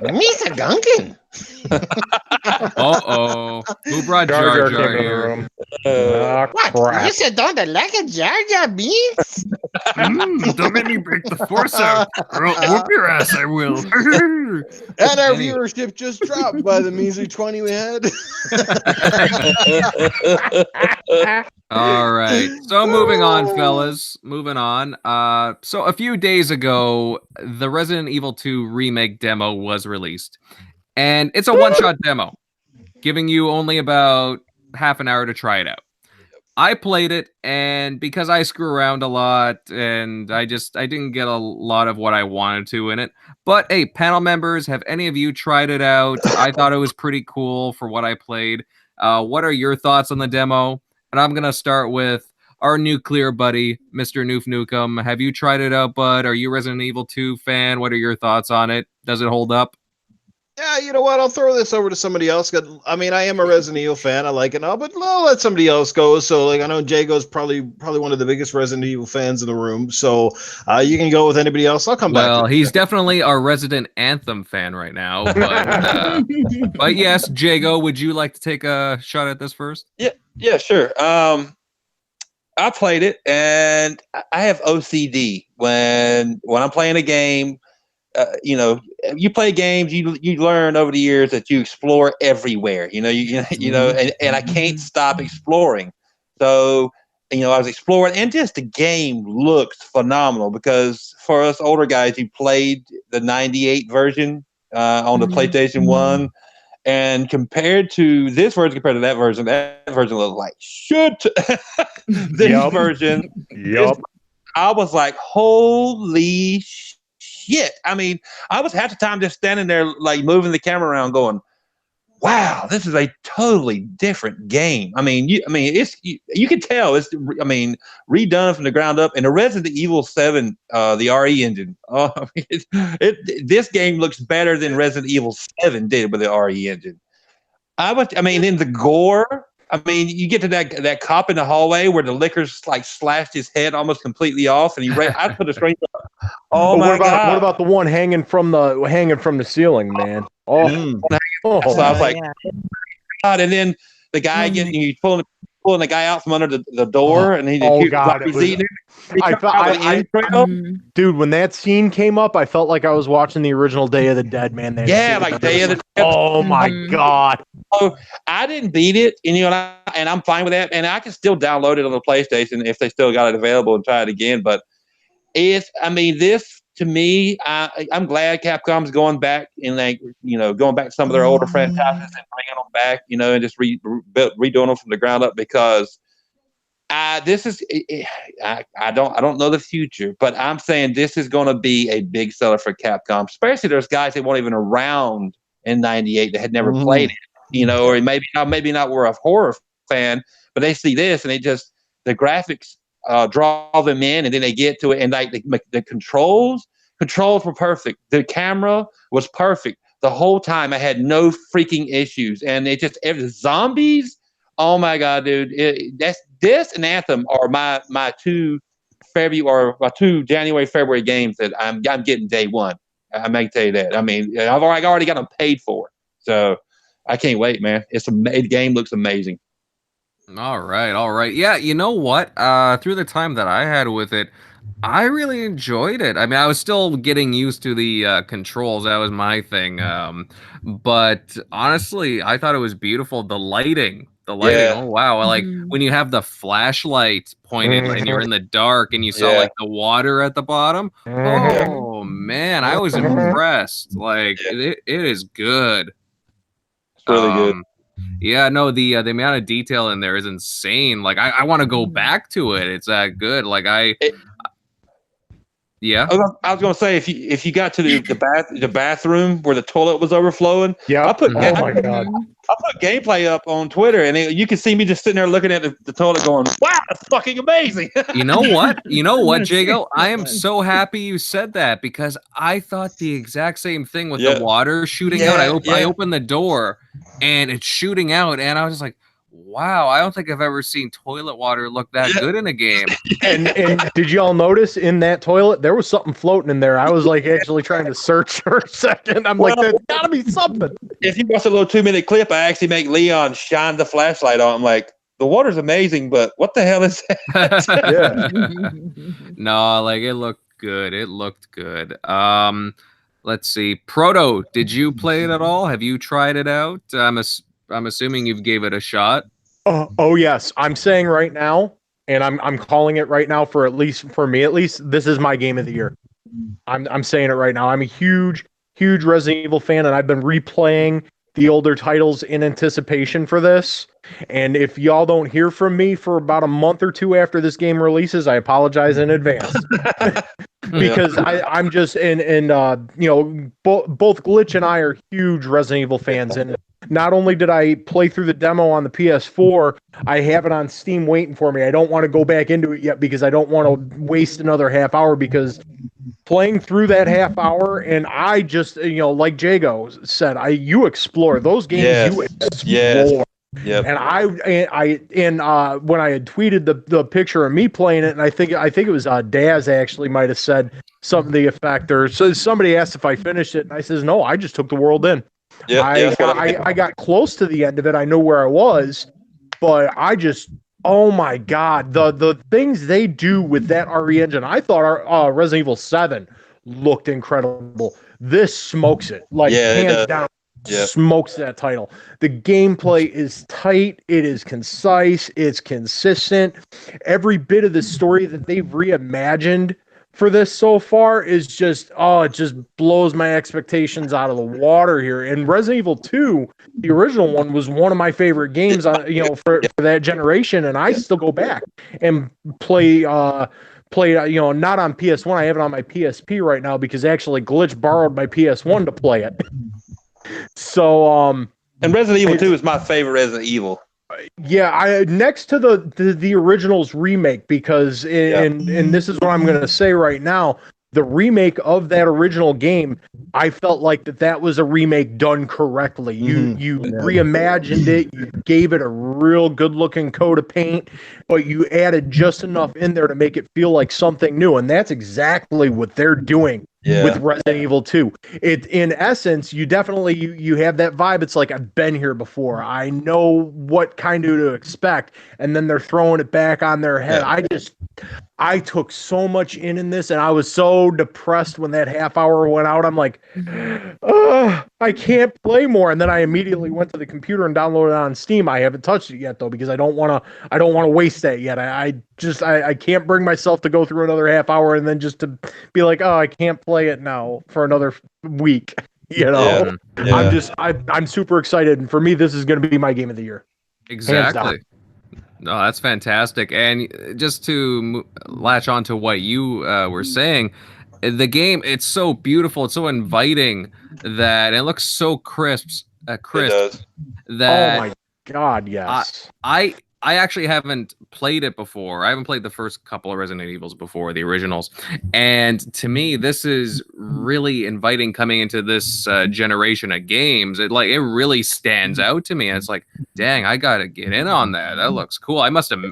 Misa Gunkin. Who brought Jar Jar here? What? Crap. You said don't like a Jar Jar Binks? Don't make me break the force out, or I'll whoop your ass, I will. And our viewership just dropped by the measly 20 we had. All right. So moving on, fellas. Moving on. So a few days ago, the Resident Evil 2 remake demo was released. And it's a one-shot demo, giving you only about half an hour to try it out. I played it, and because I screw around a lot, and I didn't get a lot of what I wanted to in it. But hey, panel members, have any of you tried it out? I thought it was pretty cool for what I played. What are your thoughts on the demo? And I'm gonna start with our nuclear buddy, Mr. Noof Nukem. Have you tried it out, bud? Are you a Resident Evil 2 fan? What are your thoughts on it? Does it hold up? Yeah, you know what? I'll throw this over to somebody else. I mean, I am a Resident Evil fan. I like it all, but I'll let somebody else go. So, like, I know Jago's probably one of the biggest Resident Evil fans in the room. So, you can go with anybody else. I'll come back. Well, he's definitely our resident Anthem fan right now. But yes, Jago, would you like to take a shot at this first? Yeah, sure. I played it, and I have OCD when I'm playing a game. You play games, you learn over the years that you explore everywhere. And I can't stop exploring. So, I was exploring, and just the game looks phenomenal because for us older guys, you played the '98 version on the PlayStation 1. And compared to this version, compared to that version looked like shit. This version, I was like, holy shit. I mean, I was half the time just standing there, like moving the camera around going, wow, this is a totally different game. I mean, you can tell it's, redone from the ground up. And the Resident Evil 7, the RE engine, this game looks better than Resident Evil 7 did with the RE engine. In the gore, you get to that cop in the hallway where the liquors like slashed his head almost completely off, and I put a screen. Oh my God! What about the one hanging from the ceiling, man? So I was like, God! And then the guy he's pulling the guy out from under the door, and he's eating it. Dude, when that scene came up, I felt like I was watching the original Day of the Dead, man. Like Day of the Dead. Oh my God! So I didn't beat it, and I'm fine with that, and I can still download it on the PlayStation if they still got it available and try it again. But this to me, I'm glad Capcom's going back and going back to some of their older franchises and bringing them back, and just redoing them from the ground up because. I don't know the future, but I'm saying this is going to be a big seller for Capcom. Especially there's guys that weren't even around in '98 that had never played it, or maybe not were a horror fan, but they see this and the graphics draw them in, and then they get to it, and like the controls were perfect. The camera was perfect the whole time. I had no freaking issues, and every zombies. Oh my God, dude! This and Anthem are my two January, February games that I'm getting day one. I may tell you that. I've already got them paid for, so I can't wait, man. The game looks amazing. All right. Yeah, you know what? Through the time that I had with it, I really enjoyed it. I was still getting used to the controls. That was my thing. But honestly, I thought it was beautiful. The lighting. Oh wow! Like when you have the flashlight pointed and you're in the dark and you saw like the water at the bottom. Oh man, I was impressed. Like it is good. It's really good. Yeah, no, the amount of detail in there is insane. Like I want to go back to it. It's that good. Like yeah. I was gonna say if you got to the bathroom where the toilet was overflowing, I put gameplay up on Twitter, and you can see me just sitting there looking at the toilet, going, "Wow, that's fucking amazing!" You know what, Jago? I am so happy you said that because I thought the exact same thing with the water shooting out. I opened the door, and it's shooting out, and I was just like, wow, I don't think I've ever seen toilet water look that good in a game. And did y'all notice in that toilet there was something floating in there? I was like actually trying to search for a second. I'm like, there's gotta be something. If you watch a little 2-minute clip, I actually make Leon shine the flashlight on. I'm like, the water's amazing, but what the hell is that? No, like it looked good. Let's see. Proto, did you play it at all? Have you tried it out? I'm assuming you've gave it a shot. Oh yes, I'm saying right now, and I'm calling it right now for me at least. This is my game of the year. I'm saying it right now. I'm a huge Resident Evil fan, and I've been replaying the older titles in anticipation for this. And if y'all don't hear from me for about a month or two after this game releases, I apologize in advance. Because I'm just both Glitch and I are huge Resident Evil fans, and not only did I play through the demo on the PS4, I have it on Steam waiting for me. I don't want to go back into it yet because I don't want to waste another half hour, because playing through that half hour, and I just, like Jago said, you explore those games. You explore. Yep. And when I had tweeted the picture of me playing it, and I think it was Daz actually might have said something to the effect, or so somebody asked if I finished it, and I says no, I just took the world in. I got close to the end of it. I know where I was, but I just, oh my god, the things they do with that RE engine. I thought Resident Evil 7 looked incredible. This smokes it, hands down. Smokes that title. The gameplay is tight, it is concise, it's consistent. Every bit of the story that they've reimagined for this so far is just, it just blows my expectations out of the water here. And Resident Evil 2, the original one, was one of my favorite games for that generation, and I still go back and play not on PS1. I have it on my PSP right now because actually Glitch borrowed my PS1 to play it. So, and Resident Evil 2 is my favorite Resident Evil. Yeah, next to the original's remake, because and this is what I'm going to say right now, the remake of that original game, I felt like that was a remake done correctly. You reimagined it, you gave it a real good looking coat of paint, but you added just enough in there to make it feel like something new, and that's exactly what they're doing. With Resident Evil 2. It, in essence, you definitely you have that vibe. It's like, I've been here before. I know what kind of to expect, and then they're throwing it back on their head. I took so much in this, and I was so depressed when that half hour went out. I'm like, I can't play more. And then I immediately went to the computer and downloaded it on Steam. I haven't touched it yet though, because I don't want to waste that yet. I can't bring myself to go through another half hour and then just to be like, I can't play it now for another week. I'm super excited, and for me, this is going to be my game of the year. Exactly. No, that's fantastic. And just to latch on to what you were saying, the game, it's so beautiful, it's so inviting, that it looks so crisp. It does. That, oh my god, yes. I actually haven't played it before. I haven't played the first couple of Resident Evils before, the originals. And to me, this is really inviting coming into this generation of games. It really stands out to me. And it's like, dang, I got to get in on that. That looks cool. I must have,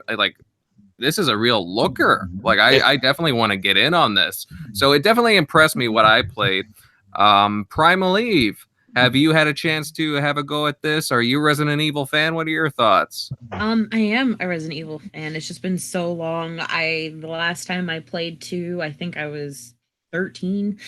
this is a real looker. I definitely want to get in on this. So it definitely impressed me what I played. Primal Eve. Have you had a chance to have a go at this? Are you a Resident Evil fan? What are your thoughts? I am a Resident Evil fan. It's just been so long. The last time I played 2, I think I was 13.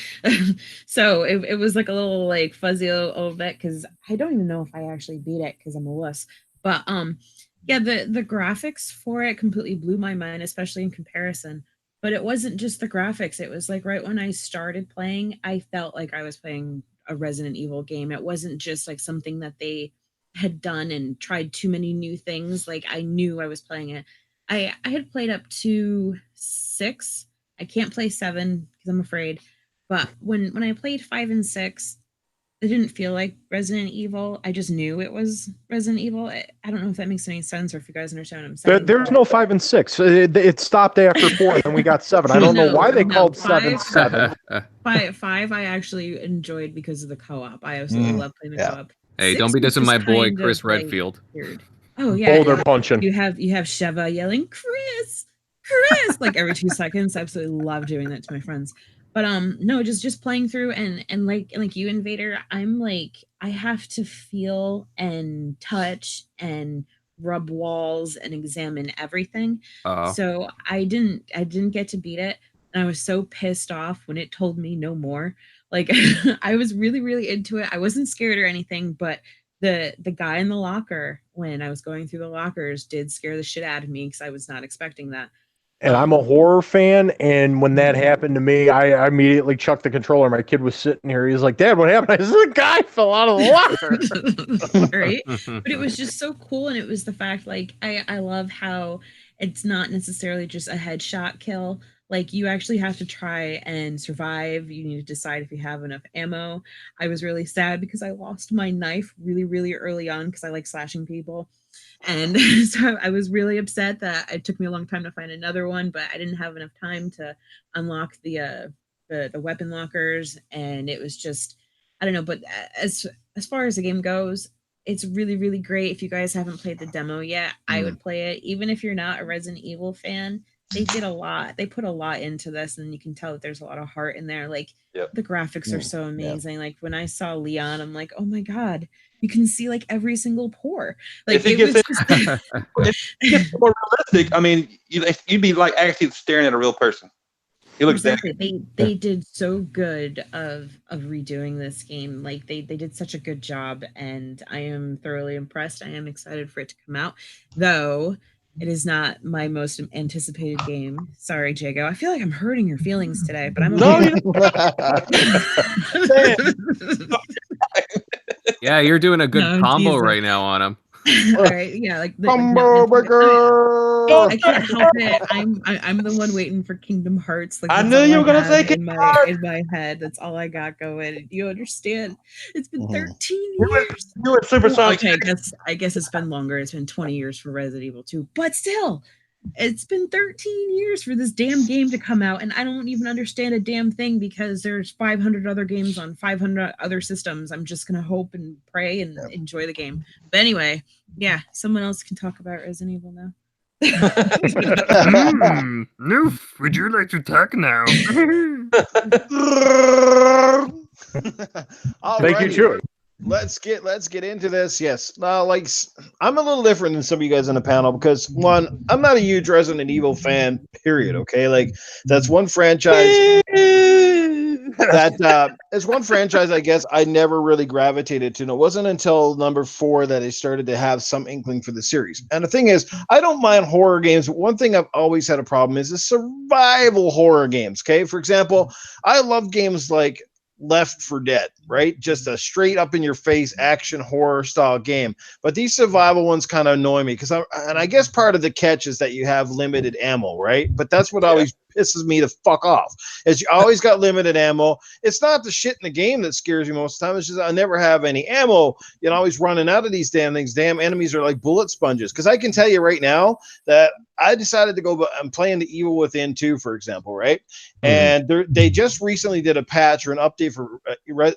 So it was like a little fuzzy a little bit, because I don't even know if I actually beat it because I'm a wuss. But the graphics for it completely blew my mind, especially in comparison. But it wasn't just the graphics. It was right when I started playing, I felt like I was playing a Resident Evil game. It wasn't just something that they had done and tried too many new things. I knew I was playing it. I had played up to 6. I can't play 7 because I'm afraid. But when I played 5 and 6, it didn't feel like Resident Evil. I just knew it was Resident Evil. I don't know if that makes any sense or if you guys understand what I'm saying. There's no 5 and 6. It stopped after 4, and we got 7. I don't know why they called 7 7. 5 I actually enjoyed because of the co-op. I absolutely love playing the co-op. Hey, don't be dissing my boy Chris Redfield. Weird. Oh yeah, boulder punching. You have Sheva yelling Chris, every 2 seconds. I absolutely love doing that to my friends. But no, just playing through and like you, Invader, I'm I have to feel and touch and rub walls and examine everything. So I didn't get to beat it, and I was so pissed off when it told me no more. I was really, really into it. I wasn't scared or anything, but the guy in the locker, when I was going through the lockers, did scare the shit out of me because I was not expecting that. And I'm a horror fan, and when that happened to me, I immediately chucked the controller. My kid was sitting here. He's like, "Dad, what happened?" I said, "The guy fell out of the locker." Right? But it was just so cool, and it was the fact, like, I love how it's not necessarily just a headshot kill. Like, you actually have to try and survive. You need to decide if you have enough ammo. I was really sad because I lost my knife really, really early on because I like slashing people. And so I was really upset that it took me a long time to find another one, but I didn't have enough time to unlock the weapon lockers, and it was just, I don't know. But as far as the game goes, it's really, really great. If you guys haven't played the demo yet, I would play it. Even if you're not a Resident Evil fan, they did a lot. They put a lot into this, and you can tell that there's a lot of heart in there. Like, the graphics are so amazing. Like, when I saw Leon, I'm like, oh my god, you can see like every single pore. Like, if it gets more realistic, I mean, you'd be like actually staring at a real person. It looks exactly. They did so good of redoing this game. Like, they did such a good job, and I am thoroughly impressed. I am excited for it to come out, though it is not my most anticipated game. Sorry, Jago. I feel like I'm hurting your feelings today, but I'm okay. Yeah, you're doing a good combo right now on him. All right, yeah, like combo breaker. I can't help it. I'm the one waiting for Kingdom Hearts. Like, I knew you were gonna say in my head. That's all I got going. You understand? It's been 13 years. You were Supersonic. Okay, I guess it's been longer. It's been 20 years for Resident Evil 2, but still, it's been 13 years for this damn game to come out, and I don't even understand a damn thing because there's 500 other games on 500 other systems. I'm just gonna hope and pray and enjoy the game. But anyway, yeah, someone else can talk about Resident Evil now. Noof, would you like to talk now? Thank you, Chewie. Let's get into this. Yes. Now, like, I'm a little different than some of you guys on the panel because, one, I'm not a huge Resident Evil fan, period. Okay. Like, that's one franchise that it's one franchise I guess I never really gravitated to. And it wasn't until number 4 that I started to have some inkling for the series. And the thing is, I don't mind horror games, but one thing I've always had a problem is the survival horror games. Okay. For example, I love games like Left 4 Dead, right? Just a straight up in your face action horror style game. But these survival ones kind of annoy me because I guess part of the catch is that you have limited ammo, right? But that's what always pisses me the fuck off. Is you always got limited ammo. It's not the shit in the game that scares me most of the time. It's just I never have any ammo. You're always running out of these damn things. Damn enemies are like bullet sponges. Because I can tell you right now that I decided to go. I'm playing the Evil Within 2, for example, right? And they just recently did a patch or an update for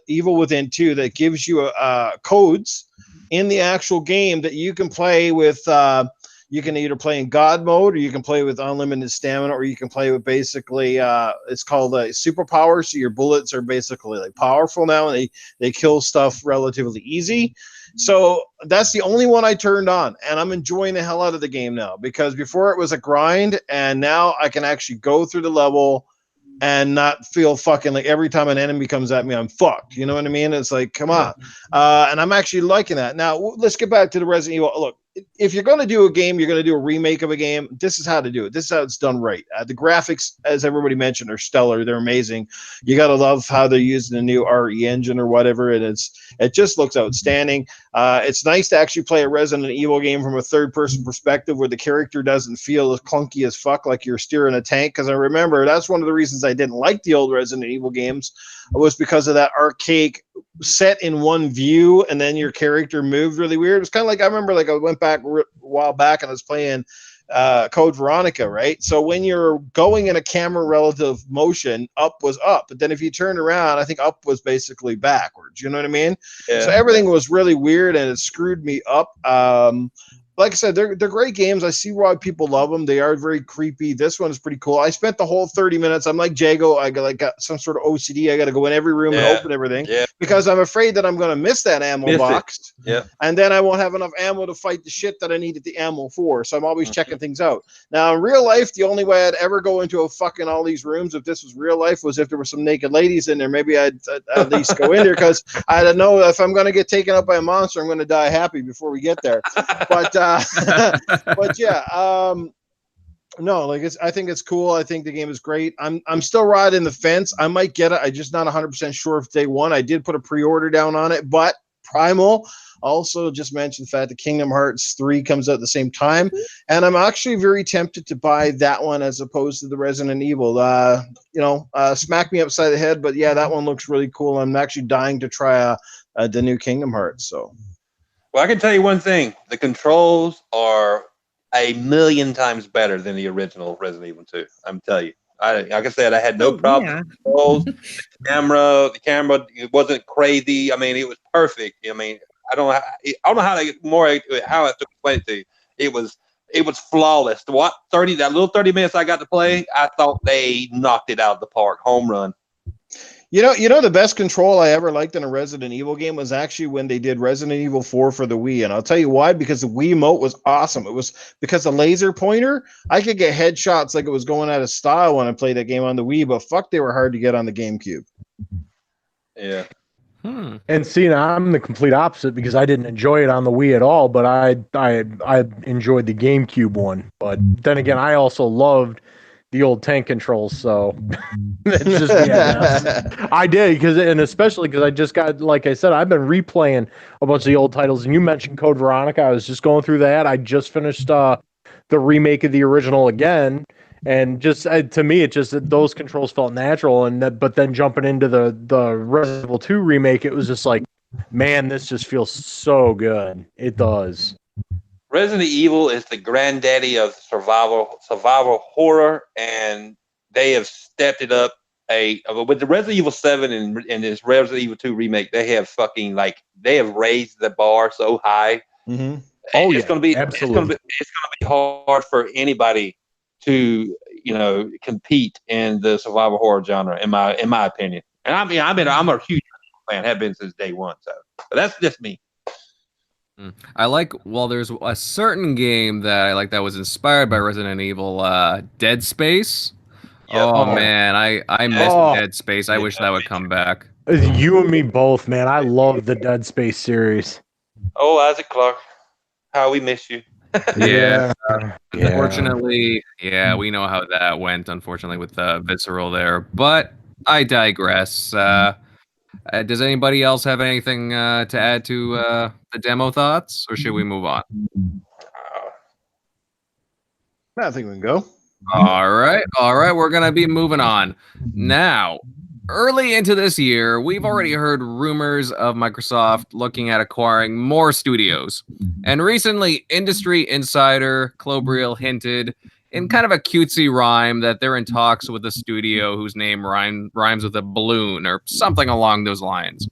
Evil Within 2 that gives you codes in the actual game that you can play with. You can either play in God mode, or you can play with unlimited stamina, or you can play with basically it's called a superpower. So your bullets are basically like powerful now, and they kill stuff relatively easy. So that's the only one I turned on, and I'm enjoying the hell out of the game now because before it was a grind, and now I can actually go through the level and not feel fucking like every time an enemy comes at me, I'm fucked. You know what I mean? It's like, come on. And I'm actually liking that. Now, let's get back to the Resident Evil. Look, if you're going to do a game, you're going to do a remake of a game. This is how to do it. This is how it's done right. The graphics, as everybody mentioned, are stellar. They're amazing. You got to love how they're using the new RE engine or whatever. And it just looks outstanding. It's nice to actually play a Resident Evil game from a third-person perspective where the character doesn't feel as clunky as fuck like you're steering a tank. Because I remember that's one of the reasons I didn't like the old Resident Evil games was because of that archaic set in one view and then your character moved really weird. It was kind of like I remember like I went back a while back and I was playing Code Veronica, right? So when you're going in a camera relative motion, up was up, but then if you turned around, I think up was basically backwards. You know what I mean? Yeah. So everything was really weird and it screwed me up. Like I said, they're great games. I see why people love them. They are very creepy. This one is pretty cool. I spent the whole 30 minutes. I'm like Jago. I got some sort of OCD. I got to go in every room and open everything because I'm afraid that I'm going to miss that ammo box. Yeah. And then I won't have enough ammo to fight the shit that I needed the ammo for. So I'm always checking things out. Now, in real life, the only way I'd ever go into a fucking all these rooms, if this was real life, was if there were some naked ladies in there. Maybe I'd at least go in there because I don't know if I'm going to get taken up by a monster, I'm going to die happy before we get there. But but yeah, No, like I think it's cool. I think the game is great. I'm still riding the fence. I might get it. I'm just not 100% sure if day one. I did put a pre-order down on it, but Primal also just mentioned the fact that Kingdom Hearts 3 comes out at the same time, and I'm actually very tempted to buy that one as opposed to the Resident Evil. Smack me upside the head, but yeah, that one looks really cool. I'm actually dying to try the new Kingdom Hearts. So, well, I can tell you one thing: the controls are a million times better than the original Resident Evil 2. I'm telling you. Like I said, I had no problem with the controls. The camera, it wasn't crazy. I mean, it was perfect. I mean, I don't know how to explain it to you. It was flawless. That little 30 minutes I got to play, I thought they knocked it out of the park. Home run. You know, the best control I ever liked in a Resident Evil game was actually when they did Resident Evil 4 for the Wii. And I'll tell you why, because the Wii Mote was awesome. It was because the laser pointer, I could get headshots like it was going out of style when I played that game on the Wii, but fuck, they were hard to get on the GameCube. Yeah. And see, now I'm the complete opposite because I didn't enjoy it on the Wii at all, but I enjoyed the GameCube one. But then again, I also loved the old tank controls, so it's just I did especially because I just got, like I said, I've been replaying a bunch of the old titles, and you mentioned Code Veronica. I was just going through that. I just finished the remake of the original again, and just to me, it just those controls felt natural. But then jumping into the Resident Evil 2 remake, it was just like, man, this just feels so good. It does. Resident Evil is the granddaddy of survival horror, and they have stepped it up. With the Resident Evil 7 and this Resident Evil 2 remake, they have raised the bar so high. Mm-hmm. It's going to be absolutely. It's going to be hard for anybody to compete in the survival horror genre, in my opinion. And I mean, I'm a huge fan, have been since day one. So, but that's just me. I like, there's a certain game that I like that was inspired by Resident Evil, Dead Space. Yeah. Oh man, I miss Dead Space. I wish that would come back. You and me both, man. I love the Dead Space series. Oh, Isaac Clarke, how we miss you. Yeah. Unfortunately, we know how that went, unfortunately, with Visceral there. But I digress. Does anybody else have anything to add to the demo thoughts, or should we move on? I think we can go. All right. We're going to be moving on. Now, early into this year, we've already heard rumors of Microsoft looking at acquiring more studios. And recently, industry insider Clobriel hinted in kind of a cutesy rhyme that they're in talks with a studio whose name rhymes with a balloon or something along those lines.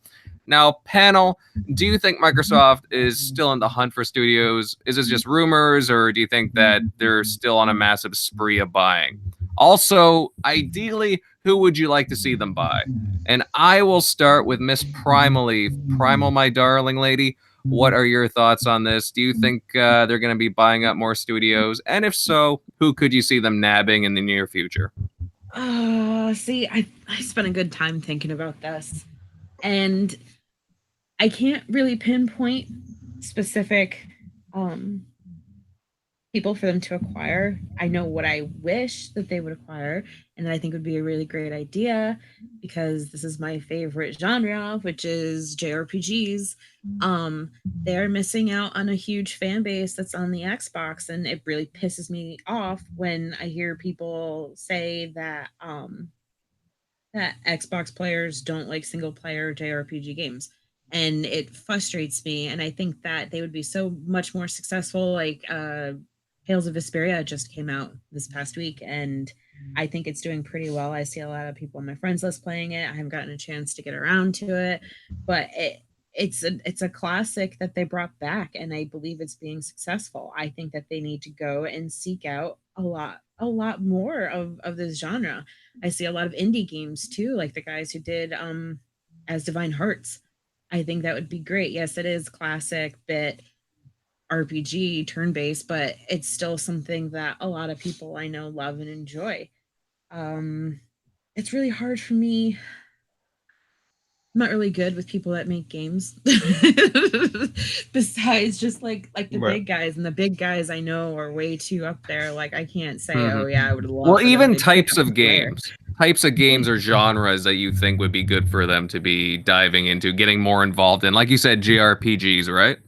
Now, panel, do you think Microsoft is still in the hunt for studios? Is this just rumors, or do you think that they're still on a massive spree of buying? Also, ideally, who would you like to see them buy? And I will start with Miss Primal, my darling lady. What are your thoughts on this? Do you think they're going to be buying up more studios? And if so, who could you see them nabbing in the near future? See, I spent a good time thinking about this. And I can't really pinpoint specific people for them to acquire. I know what I wish that they would acquire, and that I think would be a really great idea, because this is my favorite genre, which is JRPGs. They're missing out on a huge fan base that's on the Xbox, and it really pisses me off when I hear people say that that Xbox players don't like single player JRPG games. And it frustrates me, and I think that they would be so much more successful. Like Tales of Vesperia just came out this past week, and I think it's doing pretty well. I see a lot of people on my friends list playing it. I haven't gotten a chance to get around to it, but it's a classic that they brought back, and I believe it's being successful. I think that they need to go and seek out a lot more of this genre. I see a lot of indie games too, like the guys who did As Divine Hearts. I think that would be great. Yes, it is classic bit RPG turn-based, but it's still something that a lot of people I know love and enjoy. It's really hard for me. I'm not really good with people that make games. Yeah, it's just like the Right. big guys, and the big guys I know are way too up there. Like I can't say, Mhm. oh yeah, I would love. Well, for them even to types pick up of a player. games. Types of games or genres that you think would be good for them to be diving into, getting more involved in. Like you said, JRPGs, right?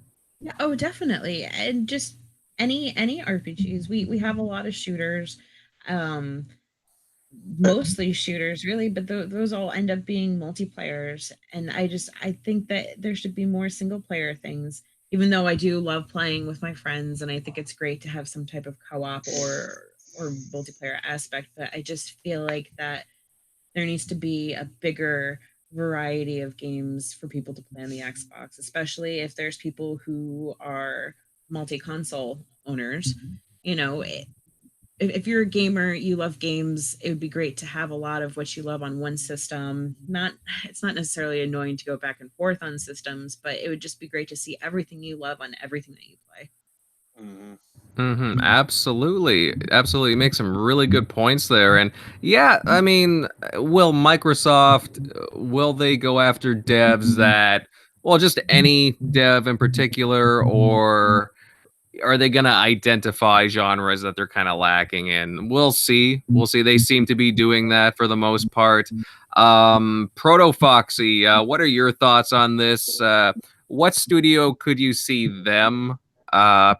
Yeah, oh, definitely, and just any RPGs. We have a lot of shooters, um, mostly shooters, really, but those all end up being multiplayers. And I think that there should be more single player things. Even though I do love playing with my friends, and I think it's great to have some type of co-op or multiplayer aspect, but I just feel like that there needs to be a bigger variety of games for people to play on the Xbox, especially if there's people who are multi-console owners. You know, if you're a gamer, you love games, it would be great to have a lot of what you love on one system. It's not necessarily annoying to go back and forth on systems, but it would just be great to see everything you love on everything that you play. Absolutely. Absolutely. You make some really good points there. And yeah, I mean, will Microsoft, will they go after devs that, well, just any dev in particular, or are they going to identify genres that they're kind of lacking in? We'll see. We'll see. They seem to be doing that for the most part. Proto Foxy, what are your thoughts on this? What studio could you see them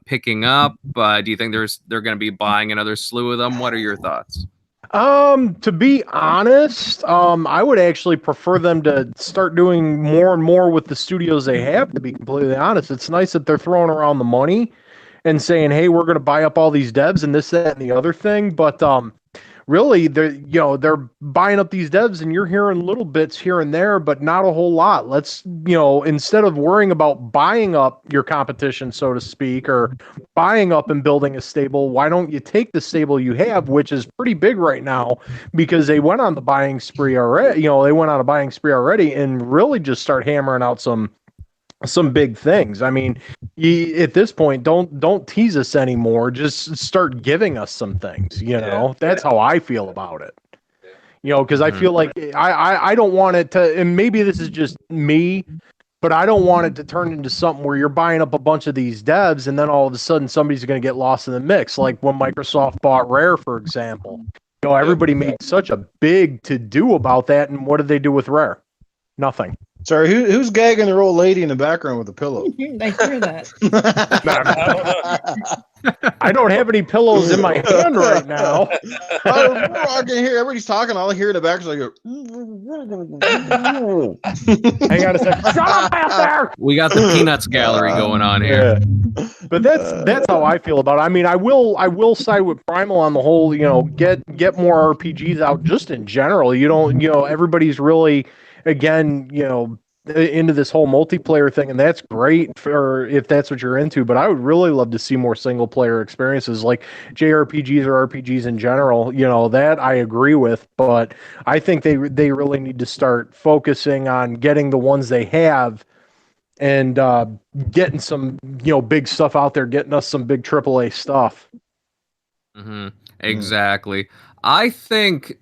picking up? Do you think they're going to be buying another slew of them? What are your thoughts? To be honest, I would actually prefer them to start doing more and more with the studios they have, to be completely honest. It's nice that they're throwing around the money and saying, hey, we're going to buy up all these devs and this, that, and the other thing. But really, they're buying up these devs, and you're hearing little bits here and there, but not a whole lot. Let's, instead of worrying about buying up your competition, so to speak, or buying up and building a stable, why don't you take the stable you have, which is pretty big right now, because they went on the buying spree already. They went on a buying spree already, and really just start hammering out some big things. I mean, at this point, don't tease us anymore. Just start giving us some things. That's how I feel about it. Because I feel like I don't want it to, and maybe this is just me, but I don't want it to turn into something where you're buying up a bunch of these devs, and then all of a sudden somebody's going to get lost in the mix. Like when Microsoft bought Rare, for example. Everybody made such a big to do about that, and what did they do with Rare? Nothing. Sorry, who's gagging their old lady in the background with a pillow? I hear that. I don't have any pillows in my hand right now. I can hear everybody's talking. All I hear in the back is like, hang on a second. Shut up out there! We got the Peanuts gallery going on here. Yeah. But that's how I feel about it. I mean, I will side with Primal on the whole. Get more RPGs out just in general. Everybody's really, again, into this whole multiplayer thing, and that's great for if that's what you're into. But I would really love to see more single player experiences, like JRPGs or RPGs in general. That I agree with, but I think they really need to start focusing on getting the ones they have and getting some big stuff out there, getting us some big AAA stuff. Exactly. I think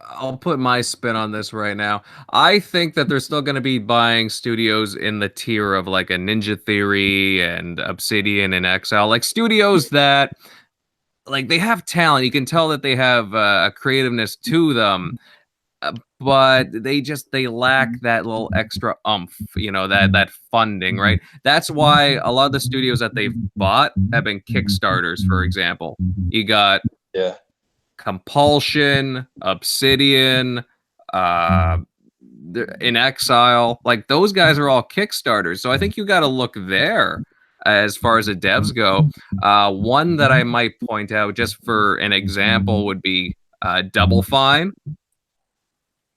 I'll put my spin on this right now. I think that they're still going to be buying studios in the tier of like a Ninja Theory and Obsidian and Exile, like studios that, like, they have talent. You can tell that they have a creativeness to them, but they lack that little extra oomph, that funding, right? That's why a lot of the studios that they've bought have been Kickstarters, for example. You got Compulsion, Obsidian, in Exile, like those guys are all Kickstarters. So I think you got to look there as far as the devs go. One that I might point out just for an example would be Double Fine.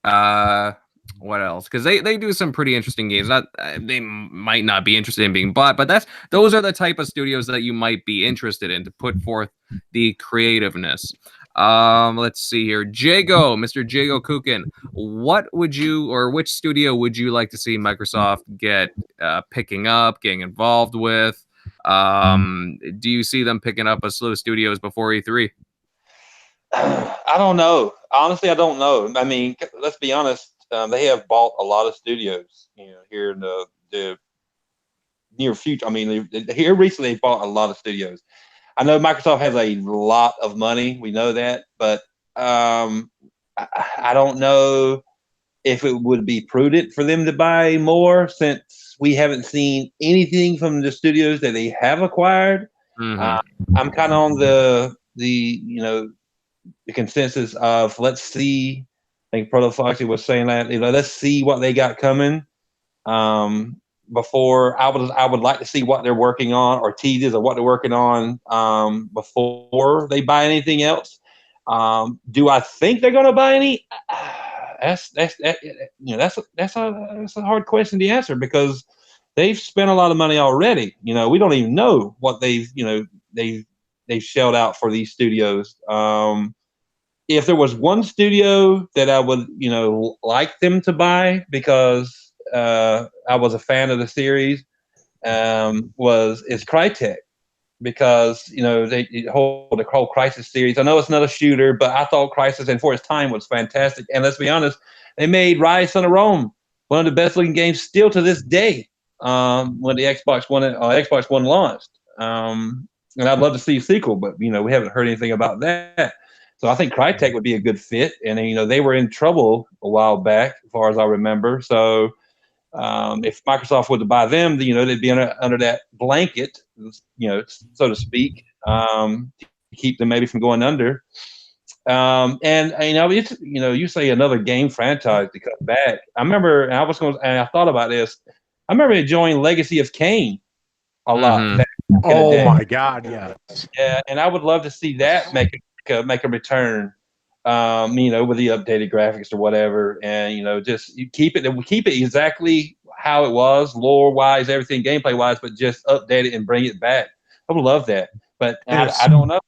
What else? Because they do some pretty interesting games. They might not be interested in being bought, but those are the type of studios that you might be interested in to put forth the creativeness. Let's see here. Mr. Jago Kukin, which studio would you like to see Microsoft get picking up, getting involved with? Do you see them picking up a slew of studios before E3? I don't know. Honestly, I don't know. I mean, let's be honest. They have bought a lot of studios, here in the near future. I mean, here recently they bought a lot of studios. I know Microsoft has a lot of money. We know that, but I don't know if it would be prudent for them to buy more since we haven't seen anything from the studios that they have acquired. I'm kind of on the consensus of let's see. I think Protofoxy was saying that let's see what they got coming. Before I would like to see what they're working on or teases or what they're working on before they buy anything else. Do I think they're going to buy any? That's a hard question to answer because they've spent a lot of money already. We don't even know what they've shelled out for these studios. If there was one studio that I would like them to buy because I was a fan of the series, is Crytek, because they hold the whole Crysis series. I know it's not a shooter, but I thought Crysis and for its time was fantastic. And let's be honest, they made Rise: Son of Rome one of the best looking games still to this day. When the Xbox One launched, and I'd love to see a sequel, but we haven't heard anything about that. So I think Crytek would be a good fit, and they were in trouble a while back, as far as I remember. So if Microsoft were to buy them, they'd be under that blanket, so to speak, to keep them maybe from going under. You say another game franchise to come back. I remember, and I thought about this. I remember enjoying Legacy of Kain a lot. Oh my God, yes. Yeah, and I would love to see that make a return. With the updated graphics or whatever, and just keep it exactly how it was, lore wise, everything, gameplay wise, but just update it and bring it back. I would love that, but I don't know.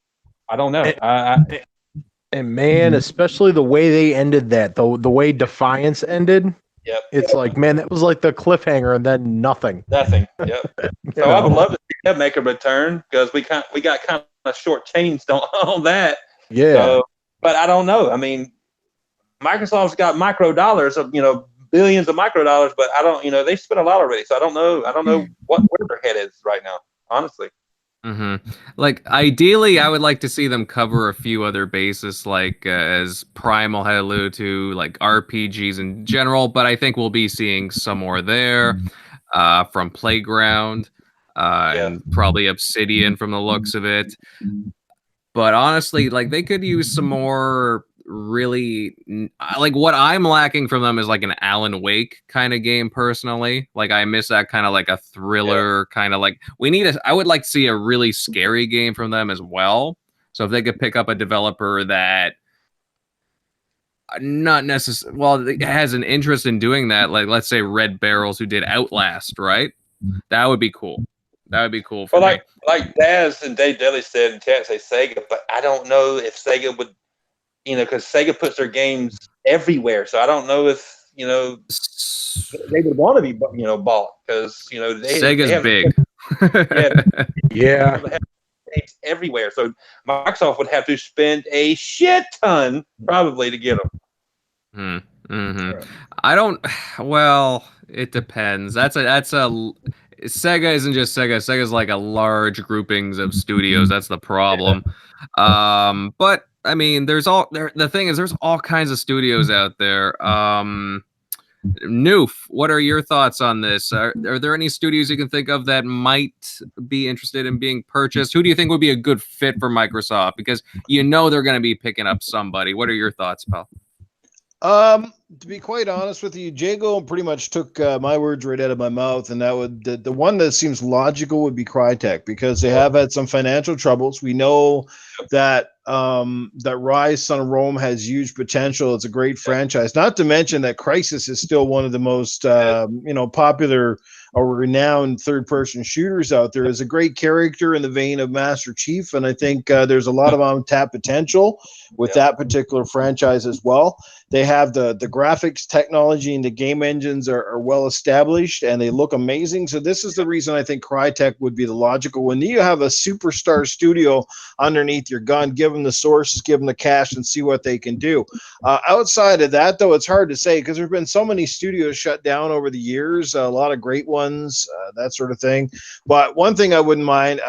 And man, especially the way they ended that, the way Defiance ended. Yep. It's like, man, that was like the cliffhanger and then nothing. Nothing. Yep. So I would love to see them make a return because we got kind of shortchanged on that. Yeah. So, but I don't know. I mean, Microsoft's got micro dollars of billions of micro dollars, but I don't they spent a lot already. So I don't know where their head is right now, honestly. Like ideally, I would like to see them cover a few other bases, like as Primal had alluded to, like RPGs in general. But I think we'll be seeing some more there from Playground and probably Obsidian from the looks of it. But honestly, like they could use some more really like what I'm lacking from them is like an Alan Wake kind of game personally. Like I miss that kind of like a thriller kind of like I would like to see a really scary game from them as well. So if they could pick up a developer that not necessarily has an interest in doing that, like let's say Red Barrels who did Outlast, right? That would be cool. That would be cool for me. Like Daz and Dave Deli said in chat, say Sega, but I don't know if Sega would, because Sega puts their games everywhere. So I don't know if, they would want to be, bought because, Sega's big. Yeah. They have games everywhere. So Microsoft would have to spend a shit ton probably to get them. I don't. Well, it depends. That's a. Sega isn't just Sega. Sega's like a large groupings of studios. That's the problem. But I mean, the thing is, there's all kinds of studios out there. Noof, what are your thoughts on this? Are there any studios you can think of that might be interested in being purchased? Who do you think would be a good fit for Microsoft? Because they're going to be picking up somebody. What are your thoughts, pal? To be quite honest with you, Jago pretty much took my words right out of my mouth, and that would the one that seems logical would be Crytek because they have had some financial troubles. We know that that Rise: Son of Rome has huge potential. It's a great franchise. Not to mention that Crysis is still one of the most popular or renowned third-person shooters out there. Is a great character in the vein of Master Chief, and I think there's a lot of untapped potential with that particular franchise as well. They have the graphics technology and the game engines are well established and they look amazing. So this is the reason I think Crytek would be the logical one. You have a superstar studio underneath your gun, give them them the sources, give them the cash, and see what they can do. Outside of that, though, it's hard to say because there's been so many studios shut down over the years, a lot of great ones, that sort of thing. But one thing I wouldn't mind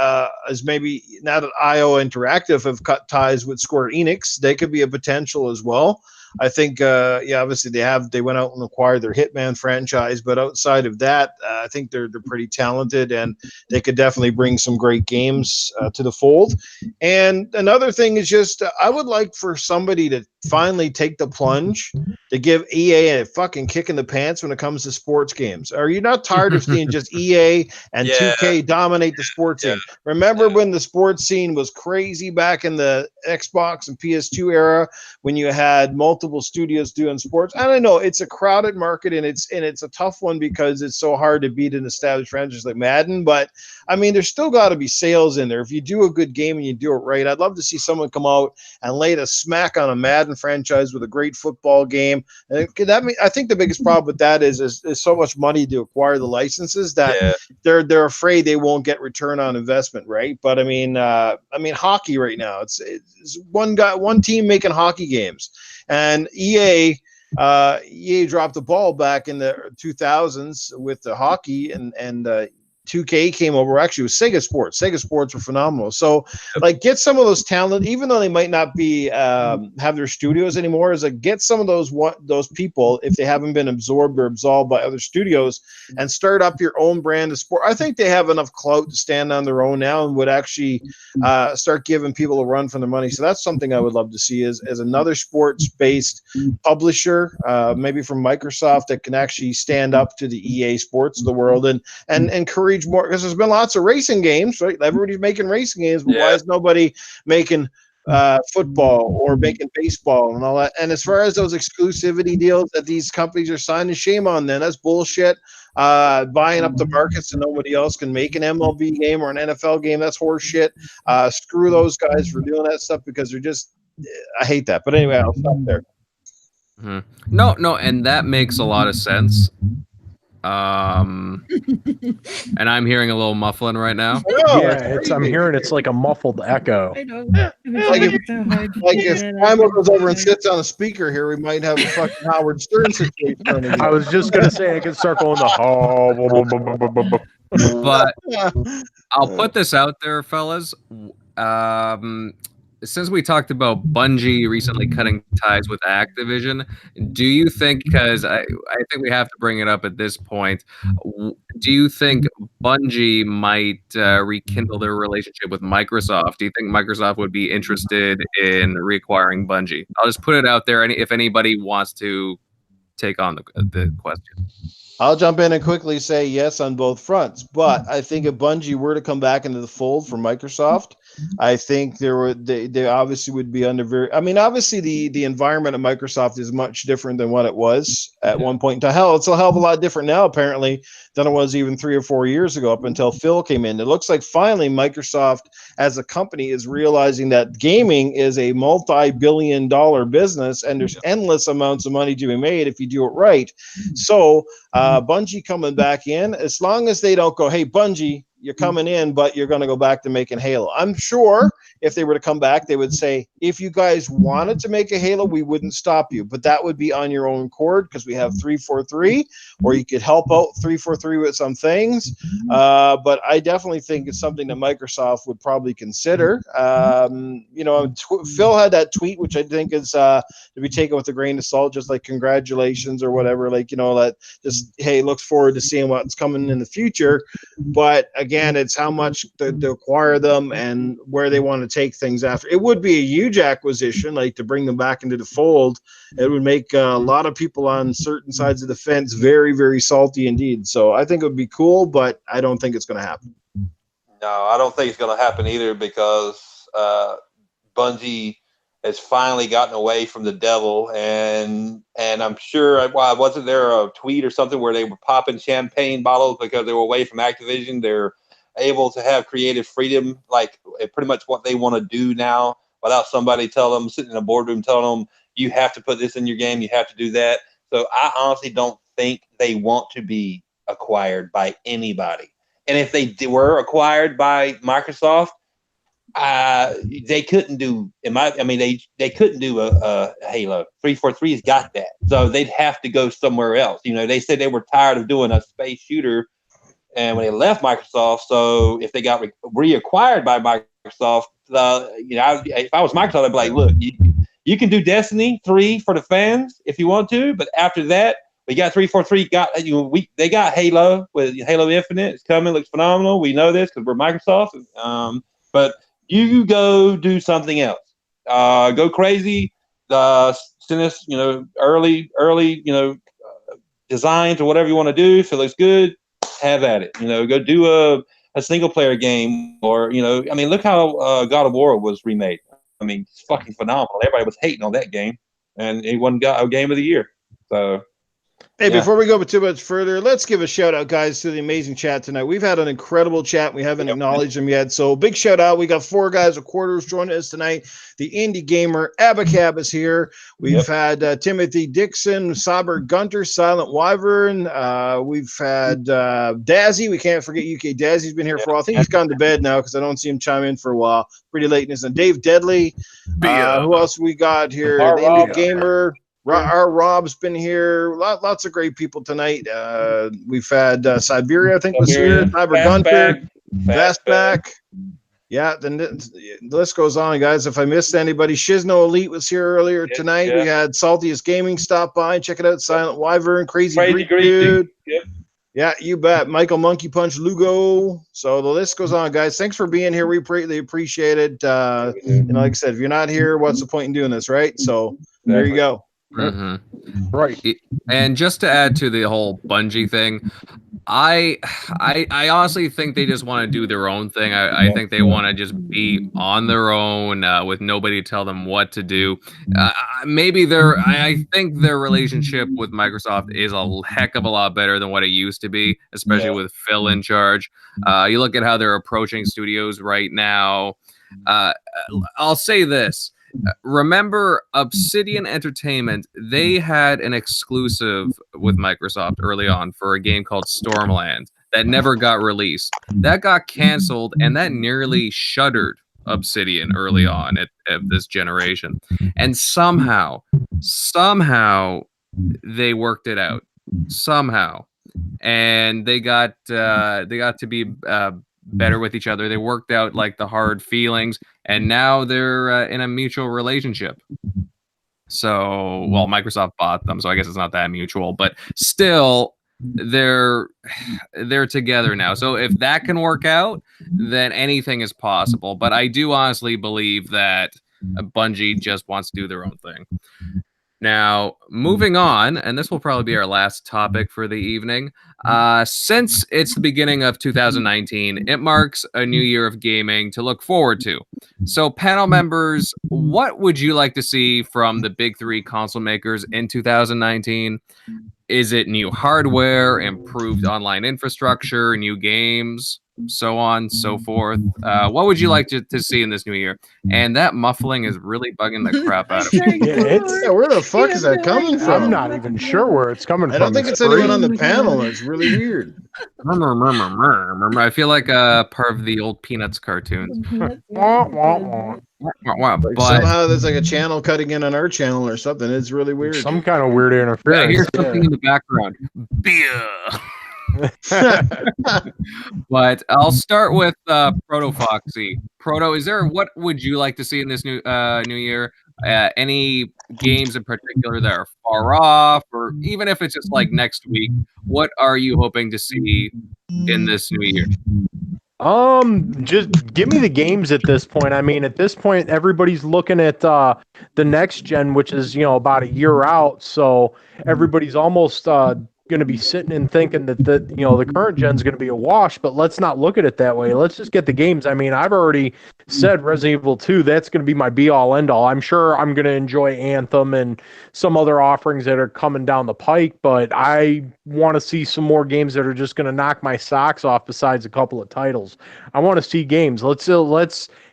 is maybe now that IO Interactive have cut ties with Square Enix, they could be a potential as well. I think, obviously they went out and acquired their Hitman franchise, but outside of that, I think they're pretty talented and they could definitely bring some great games to the fold. And another thing is just, I would like for somebody to finally take the plunge to give EA a fucking kick in the pants when it comes to sports games. Are you not tired of seeing just EA and 2K dominate the sports scene? Remember when the sports scene was crazy back in the Xbox and PS2 era when you had multiple studios doing sports? And I know it's a crowded market and it's a tough one because it's so hard to beat an established franchise like Madden, but I mean, there's still got to be sales in there. If you do a good game and you do it right, I'd love to see someone come out and lay a smack on a Madden franchise with a great football game. And I think the biggest problem with that is so much money to acquire the licenses that they're afraid they won't get return on investment, right? But I mean, hockey right now, it's one team making hockey games, and EA dropped the ball back in the 2000s with the hockey, and 2K came over. Actually, it was Sega Sports. Sega Sports were phenomenal. So, like, get some of those talent, even though they might not be have their studios anymore. Is like get some of those people if they haven't been absorbed or absolved by other studios, and start up your own brand of sport. I think they have enough clout to stand on their own now, and would actually start giving people a run for their money. So that's something I would love to see as another sports-based publisher, maybe from Microsoft, that can actually stand up to the EA Sports of the world and encourage more, because there's been lots of racing games, right? Everybody's making racing games, but why is nobody making football or making baseball and all that? And as far as those exclusivity deals that these companies are signing, shame on them. That's bullshit. Buying up the markets so nobody else can make an MLB game or an NFL game, that's horse shit. Screw those guys for doing that stuff, because they're just, I hate that. But anyway, I'll stop there. Mm-hmm. No, and that makes a lot of sense. And I'm hearing a little muffling right now. Yeah, I'm hearing it's like a muffled echo. I know. Like if Primal goes over and sits on a speaker here, we might have a fucking Howard Stern situation. I was just gonna say I could start going the but I'll put this out there, fellas. Since we talked about Bungie recently cutting ties with Activision, do you think, because I think we have to bring it up at this point, do you think Bungie might rekindle their relationship with Microsoft? Do you think Microsoft would be interested in reacquiring Bungie? I'll just put it out there, and if anybody wants to take on the question. I'll jump in and quickly say yes on both fronts. But I think if Bungie were to come back into the fold for Microsoft, I think they obviously would be under obviously the environment of Microsoft is much different than what it was at one point in time. Hell, it's a hell of a lot different now, apparently, than it was even 3 or 4 years ago, up until Phil came in. It looks like finally Microsoft as a company is realizing that gaming is a multi-billion-dollar business, and there's endless amounts of money to be made if you do it right. So Bungie coming back in, as long as they don't go, hey, Bungie, you're coming in, but you're going to go back to making Halo. I'm sure if they were to come back, they would say, if you guys wanted to make a Halo, we wouldn't stop you. But that would be on your own accord, because we have 343, or you could help out 343 with some things. But I definitely think it's something that Microsoft would probably consider. Phil had that tweet, which I think is to be taken with a grain of salt, just like congratulations or whatever. That just, hey, looks forward to seeing what's coming in the future. But again, it's how much to acquire them and where they want to take things after. It would be a huge acquisition, like to bring them back into the fold. It would make a lot of people on certain sides of the fence very, very salty indeed. So I think it would be cool, but I don't think it's going to happen. No, I don't think it's going to happen either, because Bungie has finally gotten away from the devil, and I'm sure, wasn't there a tweet or something where they were popping champagne bottles because they were away from Activision? They're able to have creative freedom, like pretty much what they want to do now, without somebody telling them, sitting in a boardroom telling them, you have to put this in your game, you have to do that. So I honestly don't think they want to be acquired by anybody. And if they were acquired by Microsoft, they couldn't do they couldn't do a Halo. 343's got that, so they'd have to go somewhere else. They said they were tired of doing a space shooter, and when they left Microsoft, so if they got reacquired by Microsoft, if I was Microsoft, I'd be like, look, you can do Destiny 3 for the fans if you want to, but after that, we got 343. They got Halo with Halo Infinite. It's coming, looks phenomenal. We know this because we're Microsoft. But you go do something else. Go crazy. Send us, early, designs or whatever you want to do. If it looks good, have at it. Go do a single player game, or look how God of War was remade. It's fucking phenomenal. Everybody was hating on that game, and it won a game of the year. So. Hey, before we go too much further, let's give a shout out, guys, to the amazing chat tonight. We've had an incredible chat. We haven't acknowledged them yet. So big shout out. We got 4 guys with quarters joining us tonight. The indie gamer Abacab is here. We've had Timothy Dixon, Saber Gunter, Silent Wyvern. We've had Dazzy. We can't forget UK Dazzy's been here for a while. I think he's gone to bed now because I don't see him chime in for a while. Pretty late. And Dave Deadly. Who else we got here? The indie gamer. Our Rob's been here. Lots of great people tonight. We've had Siberia, I think, was here. Cyber Gunter, Fastback. Yeah, then the list goes on, guys. If I missed anybody, Shizno Elite was here earlier tonight. Yeah. We had Saltiest Gaming stop by. Check it out. Silent Wyvern, Crazy Greek Dude. Yep. Yeah, you bet. Michael Monkey Punch Lugo. So the list goes on, guys. Thanks for being here. We greatly appreciate it. Like I said, if you're not here, what's the point in doing this, right? So there you go. Mm-hmm. Right. And just to add to the whole Bungie thing, I honestly think they just want to do their own thing. I think they want to just be on their own with nobody to tell them what to do. I think their relationship with Microsoft is a heck of a lot better than what it used to be, especially with Phil in charge. You look at how they're approaching studios right now. I'll say this. Remember Obsidian Entertainment, they had an exclusive with Microsoft early on for a game called Stormland that never got released. That got canceled, and that nearly shuttered Obsidian early on at this generation. And somehow they worked it out. Somehow. And they got to be better with each other. They worked out like the hard feelings, and now they're in a mutual relationship. So, well, Microsoft bought them, so I guess it's not that mutual, but still they're together now. So if that can work out, then anything is possible. But I do honestly believe that Bungie just wants to do their own thing. Now, moving on, and this will probably be our last topic for the evening. Since it's the beginning of 2019, it marks a new year of gaming to look forward to. So, panel members, what would you like to see from the big 3 console makers in 2019? Is it new hardware, improved online infrastructure, new games, so on, so forth? What would you like to see in this new year? And that muffling is really bugging the crap out of me. Where the fuck is that coming from? I'm not even sure where it's coming from. I don't think it's anyone on the panel. It's really weird. I feel like part of the old Peanuts cartoons. But somehow there's like a channel cutting in on our channel or something. It's really weird. Some kind of weird interference. Yeah, here's something in the background. Beer. But I'll start with Proto Foxy. Proto, what would you like to see in this new year? Any games in particular that are far off, or even if it's just like next week, what are you hoping to see in this new year? Just give me the games at this point. I mean, at this point, everybody's looking at the next gen, which is, about a year out. So everybody's almost going to be sitting and thinking that the current gen's going to be a wash, but let's not look at it that way. Let's just get the games. I mean, I've already said Resident Evil 2, that's going to be my be-all, end-all. I'm sure I'm going to enjoy Anthem and some other offerings that are coming down the pike, but I want to see some more games that are just going to knock my socks off besides a couple of titles. I want to see games. Let's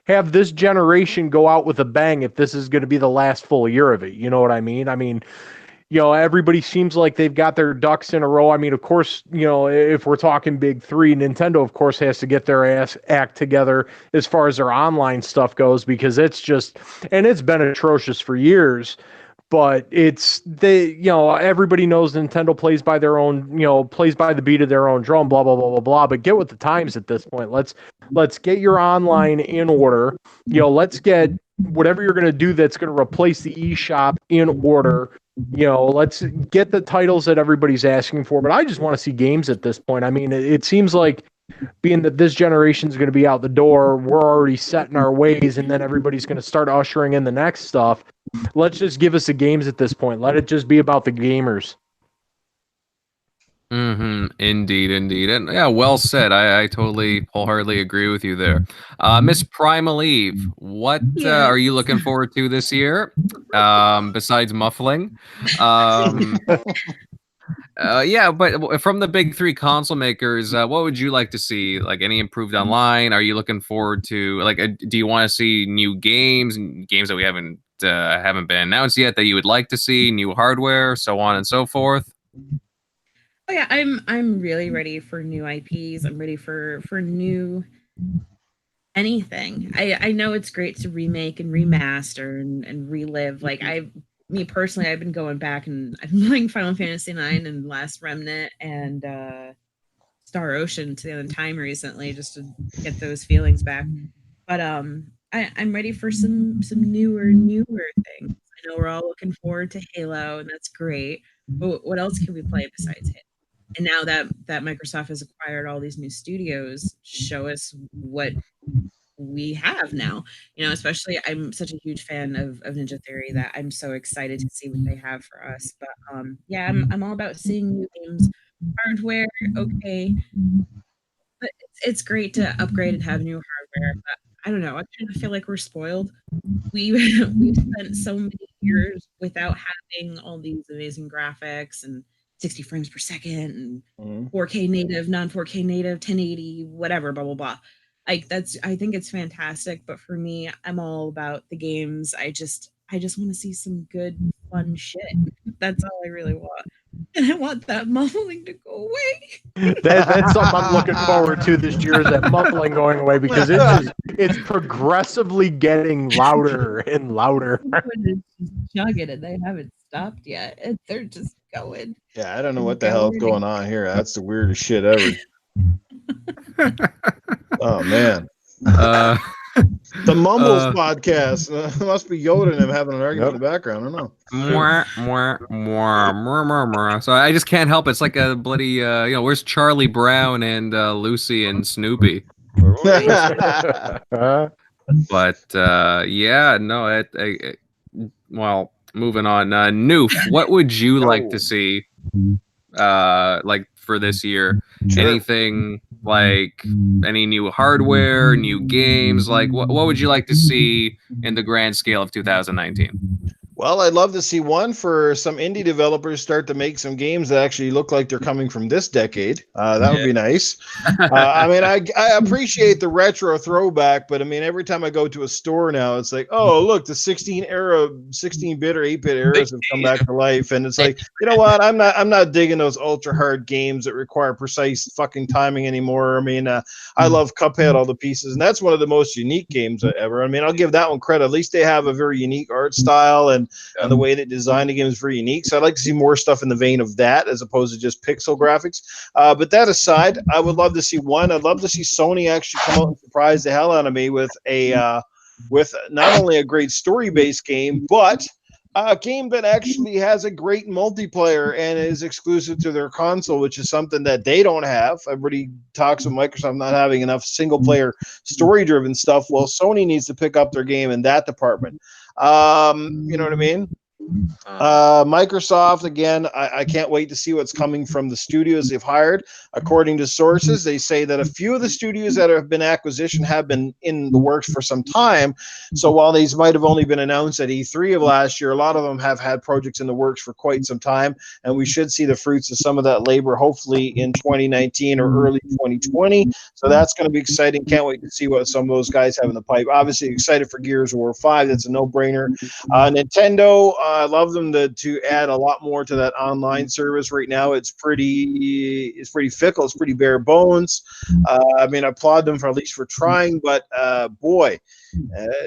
have this generation go out with a bang if this is going to be the last full year of it. You know what I mean? I mean, everybody seems like they've got their ducks in a row. I mean, of course, if we're talking big three, Nintendo, of course, has to get their act together as far as their online stuff goes, because it's been atrocious for years. But everybody knows Nintendo plays by their own, plays by the beat of their own drum, blah, blah, blah, blah, blah. But get with the times at this point. Let's get your online in order. Let's get whatever you're going to do that's going to replace the eShop in order. Let's get the titles that everybody's asking for. But I just want to see games at this point. I mean, it seems like, being that this generation is going to be out the door, we're already set in our ways, and then everybody's going to start ushering in the next stuff. Let's just give us the games at this point. Let it just be about the gamers. Indeed. And yeah, well said. I totally wholeheartedly agree with you there. Miss Primal Eve, what are you looking forward to this year? Besides muffling? Yeah, but from the big three console makers, what would you like to see? Like, any improved online? Are you looking forward to, like, do you want to see new games that we haven't been announced yet that you would like to see, new hardware, so on and so forth? Oh yeah, I'm really ready for new IPs. I'm ready for new anything. I know it's great to remake and remaster and relive. Like, me personally, I've been going back and I've been playing Final Fantasy IX and Last Remnant and Star Ocean to the other time recently, just to get those feelings back. But I'm ready for some newer things. I know we're all looking forward to Halo, and that's great. But what else can we play besides Halo? And now that Microsoft has acquired all these new studios, show us what we have now. Especially, I'm such a huge fan of Ninja Theory that I'm so excited to see what they have for us. But yeah, I'm all about seeing new games, hardware, okay, but it's great to upgrade and have new hardware. But I don't know, I kind of feel like we're spoiled. We've spent so many years without having all these amazing graphics and 60 frames per second and 4K native, non-4K native, 1080, whatever, blah blah blah. I think it's fantastic, but for me, I'm all about the games. I just want to see some good, fun shit. That's all I really want. And I want that muffling to go away. That's something I'm looking forward to this year, is that muffling going away, because it's progressively getting louder and louder. Chugging, and they haven't stopped yet. And they're just going. Yeah, I don't know what the hell's going on here. That's the weirdest shit ever. Oh man. The Mumbles podcast. Must be Yoda and him having an argument in the background. I don't know. So I just can't help it. It's like a bloody where's Charlie Brown and Lucy and Snoopy? But yeah, no, well, moving on. Noof, what would you like to see like for this year? Sure. Anything like any new hardware, new games? Like what would you like to see in the grand scale of 2019? Well, I'd love to see one for some indie developers start to make some games that actually look like they're coming from this decade. That would be nice. I mean, I appreciate the retro throwback, but I mean, every time I go to a store now, it's like, oh, look, the 16-bit or 8-bit eras have come back to life, and it's like, you know what? I'm not digging those ultra hard games that require precise fucking timing anymore. I mean, I love Cuphead, all the pieces, and that's one of the most unique games ever. I mean, I'll give that one credit. At least they have a very unique art style, and the way they designed the game is very unique. So I'd like to see more stuff in the vein of that as opposed to just pixel graphics. But that aside, I would love to see one. I'd love to see Sony actually come out and surprise the hell out of me with with not only a great story-based game, but a game that actually has a great multiplayer and is exclusive to their console, which is something that they don't have. Everybody talks with Microsoft not having enough single-player story-driven stuff. Well, Sony needs to pick up their game in that department. You know what I mean? Microsoft, again, I can't wait to see what's coming from the studios they've hired. According to sources, they say that a few of the studios that have been acquisition have been in the works for some time. So while these might have only been announced at E3 of last year, a lot of them have had projects in the works for quite some time, and we should see the fruits of some of that labor hopefully in 2019 or early 2020. So that's going to be exciting. Can't wait to see what some of those guys have in the pipe. Obviously excited for Gears of War 5. That's a no-brainer. Nintendo, I love them to add a lot more to that online service. Right now, it's pretty fickle. It's pretty bare bones. I mean, I applaud them for at least for trying, but boy,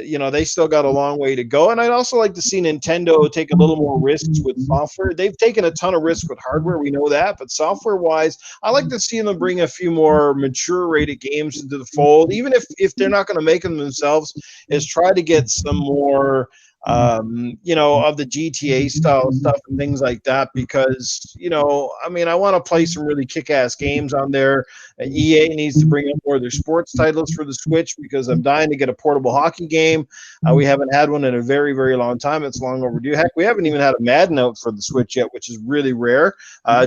they still got a long way to go. And I'd also like to see Nintendo take a little more risks with software. They've taken a ton of risks with hardware, we know that, but software-wise, I like to see them bring a few more mature-rated games into the fold, even if they're not going to make them themselves, is try to get some more of the GTA style stuff and things like that, because I mean, I want to play some really kick-ass games on there. EA needs to bring up more of their sports titles for the Switch, because I'm dying to get a portable hockey game. We haven't had one in a very, very long time. It's long overdue. Heck, we haven't even had a Madden out for the Switch yet, which is really rare.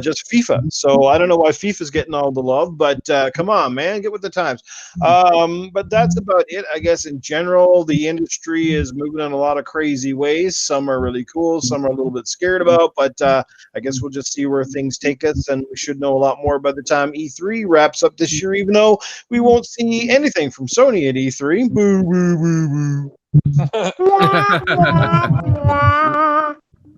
Just FIFA. So I don't know why FIFA's getting all the love, but come on, man, get with the times. But that's about it, I guess. In general, the industry is moving in a lot of crazy ways. Some are really cool, some are a little bit scared about, but I guess we'll just see where things take us, and we should know a lot more by the time E3 wraps up this year, even though we won't see anything from Sony at E3. Boo, boo, boo, boo.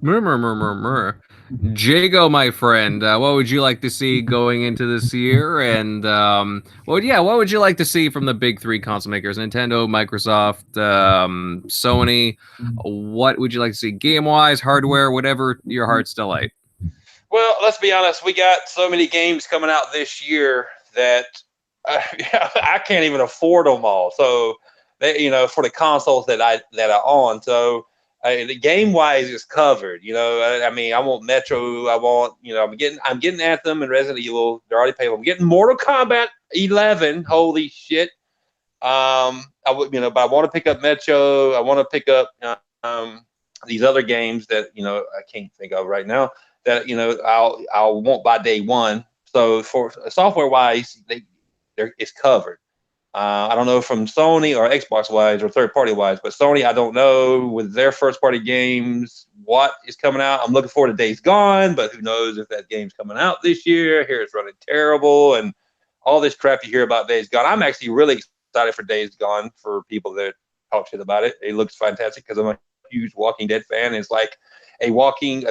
Murmur. Jago, my friend, what would you like to see going into this year? And what would you like to see from the big three console makers: Nintendo, Microsoft, Sony? What would you like to see game-wise, hardware, whatever your heart's delight? Well, let's be honest. We got so many games coming out this year that I can't even afford them all. So, for the consoles that I own. So, the game wise is covered. I mean, I want Metro. I want, I'm getting Anthem and Resident Evil. They're already paid. I'm getting Mortal Kombat 11. Holy shit. But I want to pick up Metro. I want to pick up these other games that I can't think of right now. That I'll want by day one. So for software wise, it's covered. I don't know from Sony or Xbox wise or third party wise, but Sony, I don't know with their first party games what is coming out. I'm looking forward to Days Gone, but who knows if that game's coming out this year. Here it's running terrible and all this crap you hear about Days Gone. I'm actually really excited for Days Gone for people that talk shit about it. It looks fantastic because I'm a huge Walking Dead fan. It's like a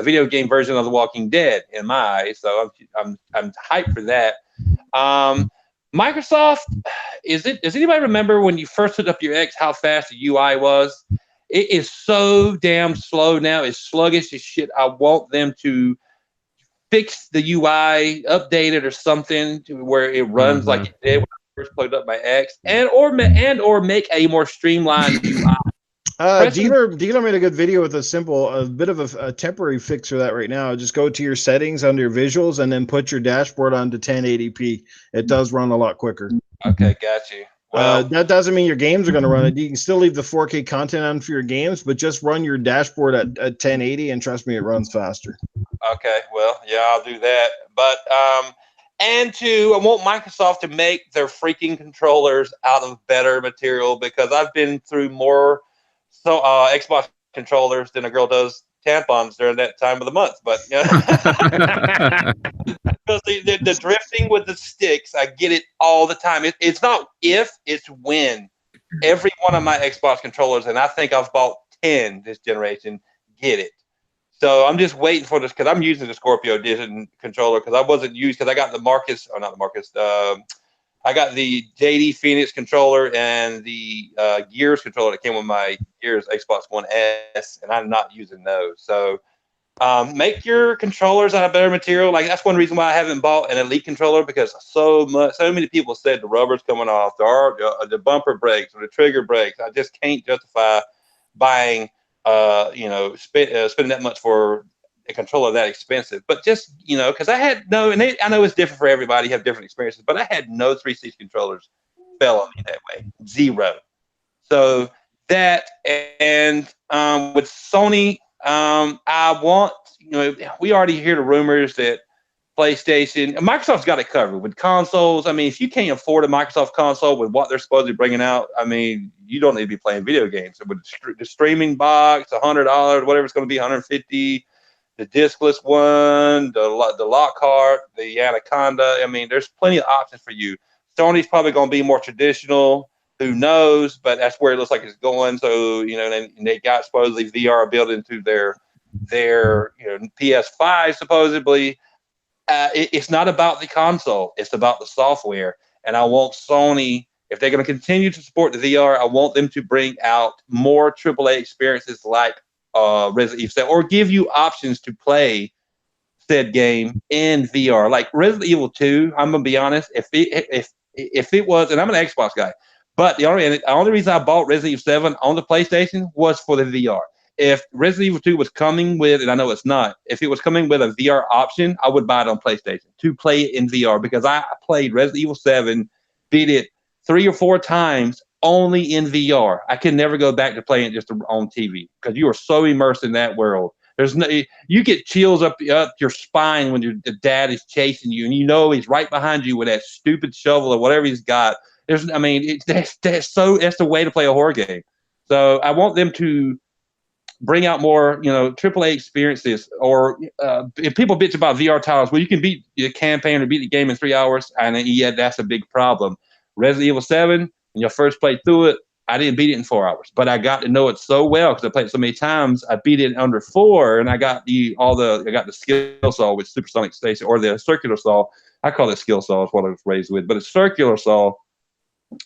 video game version of The Walking Dead in my eyes. So I'm hyped for that. Microsoft, does anybody remember when you first hooked up your X how fast the UI was? It is so damn slow now. It's sluggish as shit. I want them to fix the UI, update it or something to where it runs like it did when I first plugged up my X, and or make a more streamlined UI. Dealer made a good video with a bit of a temporary fix for that right now. Just go to your settings under visuals and then put your dashboard onto 1080p. It does run a lot quicker. Okay, got you. Well, that doesn't mean your games are going to run it. You can still leave the 4K content on for your games, but just run your dashboard at 1080, and trust me, it runs faster. Okay, well, yeah, I'll do that. But I want Microsoft to make their freaking controllers out of better material, because I've been through more Xbox controllers than a girl does tampons during that time of the month. But because the drifting with the sticks, I get it all the time. It's not if, it's when. Every one of my Xbox controllers, and I think I've bought 10 this generation, get it. So I'm just waiting for this, because I'm using the Scorpio Edition controller, because I wasn't used, because I got I got the JD Phoenix controller and the Gears controller that came with my Gears Xbox One S, and I'm not using those. So make your controllers out of better material. Like, that's one reason why I haven't bought an Elite controller, because so many people said the rubber's coming off, the bumper brakes or the trigger brakes. I just can't justify buying, spending that much for a controller that expensive. But just, because I know it's different for everybody, you have different experiences, but I had no 360 controllers fell on me that way. Zero. So that, and with Sony, I want, we already hear the rumors that Microsoft's got it covered with consoles. I mean, if you can't afford a Microsoft console with what they're supposedly bringing out, I mean, you don't need to be playing video games. With the streaming box, $100, whatever it's going to be, $150. The discless one, the Lockhart, the Anaconda. I mean, there's plenty of options for you. Sony's probably going to be more traditional. Who knows? But that's where it looks like it's going. So, and they got supposedly VR built into their their PS5 supposedly. It's not about the console; it's about the software. And I want Sony, if they're going to continue to support the VR, I want them to bring out more AAA experiences like Resident Evil 7, or give you options to play said game in VR. Like Resident Evil 2, I'm gonna be honest, if it was, and I'm an Xbox guy, but the only reason I bought Resident Evil 7 on the PlayStation was for the VR. If Resident Evil 2 was coming with, and I know it's not, if it was coming with a VR option, I would buy it on PlayStation to play it in VR, because I played Resident Evil 7, beat it 3 or 4 times only in VR. I can never go back to playing it just on TV, because you are so immersed in that world. You get chills up your spine when the dad is chasing you, and he's right behind you with that stupid shovel or whatever he's got. That's the way to play a horror game. So I want them to bring out more, AAA experiences. Or if people bitch about VR titles, well, you can beat the campaign or beat the game in 3 hours, and that's a big problem. Resident Evil 7, when you first played through it, I didn't beat it in 4 hours, but I got to know it so well because I played it so many times. I beat it in under 4, and I got the skill saw with supersonic station, or the circular saw. I call it skill saw, is what I was raised with, but it's circular saw.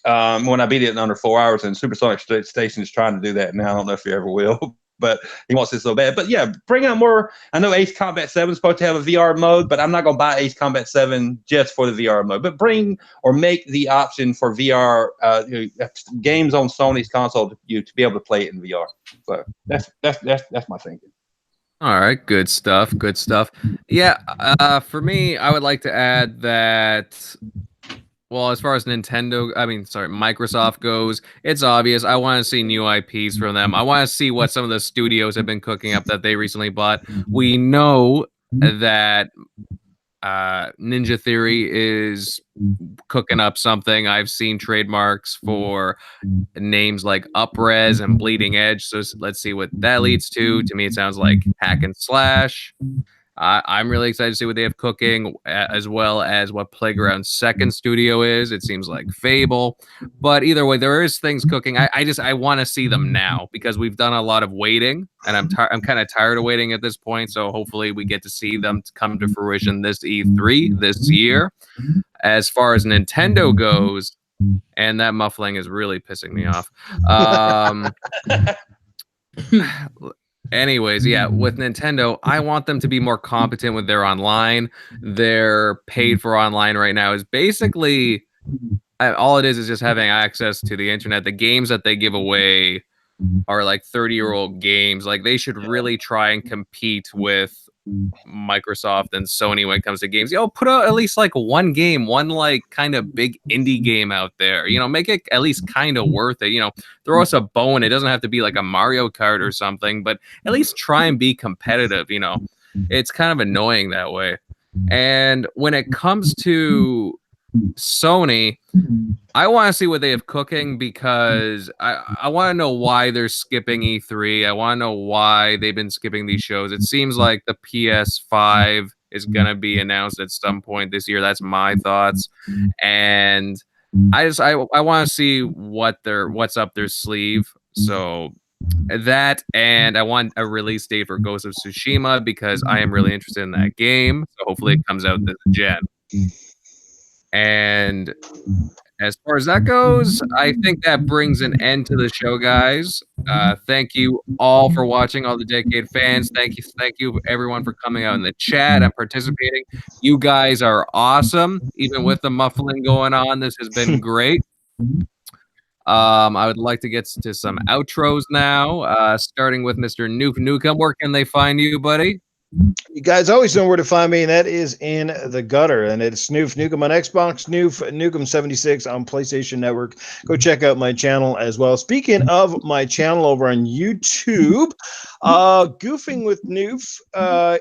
When I beat it in under 4 hours, and supersonic station is trying to do that now. I don't know if he ever will. But he wants it so bad. But yeah, bring out more. I know Ace Combat 7 is supposed to have a VR mode, but I'm not going to buy Ace Combat 7 just for the VR mode. But bring or make the option for VR games on Sony's console to be able to play it in VR. So that's my thinking. All right, good stuff. Good stuff. Yeah, for me, I would like to add that. Well, as far as Microsoft goes, it's obvious. I want to see new IPs from them. I want to see what some of the studios have been cooking up that they recently bought. We know that Ninja Theory is cooking up something. I've seen trademarks for names like Upres and Bleeding Edge. So let's see what that leads to. To me, it sounds like hack and slash. I'm really excited to see what they have cooking, as well as what Playground's second studio is. It seems like Fable, but either way, there is things cooking. I want to see them now, because we've done a lot of waiting, and I'm kind of tired of waiting at this point. So hopefully we get to see them come to fruition this E3 this year. As far as Nintendo goes, and that muffling is really pissing me off. Anyways, yeah, with Nintendo, I want them to be more competent with their online. Their paid for online right now is basically all it is just having access to the internet. The games that they give away are like 30-year-old games. Like, they should really try and compete with Microsoft and Sony when it comes to games. Put out at least like one game, one like kind of big indie game out there. Make it at least kind of worth it. Throw us a bone. It doesn't have to be like a Mario Kart or something, but at least try and be competitive. It's kind of annoying that way. And when it comes to Sony, I want to see what they have cooking, because I want to know why they're skipping E3. I want to know why they've been skipping these shows. It seems like the PS5 is going to be announced at some point this year. That's my thoughts. And I want to see what's up their sleeve. So that, and I want a release date for Ghost of Tsushima, because I am really interested in that game. So hopefully it comes out this gen. And as far as that goes, I think that brings an end to the show, guys. Thank you all for watching, all the dedicated fans. Thank you everyone for coming out in the chat and participating. You guys are awesome. Even with the muffling going on, this has been great. I would like to get to some outros now, starting with Mr. Noof Nukem. Where can they find you, buddy? You guys always know where to find me, and that is in the gutter. And it's Snoof Nukem on Xbox, Snoof Nukem 76 on PlayStation Network. Go check out my channel as well. Speaking of my channel over on YouTube, Goofing with Noof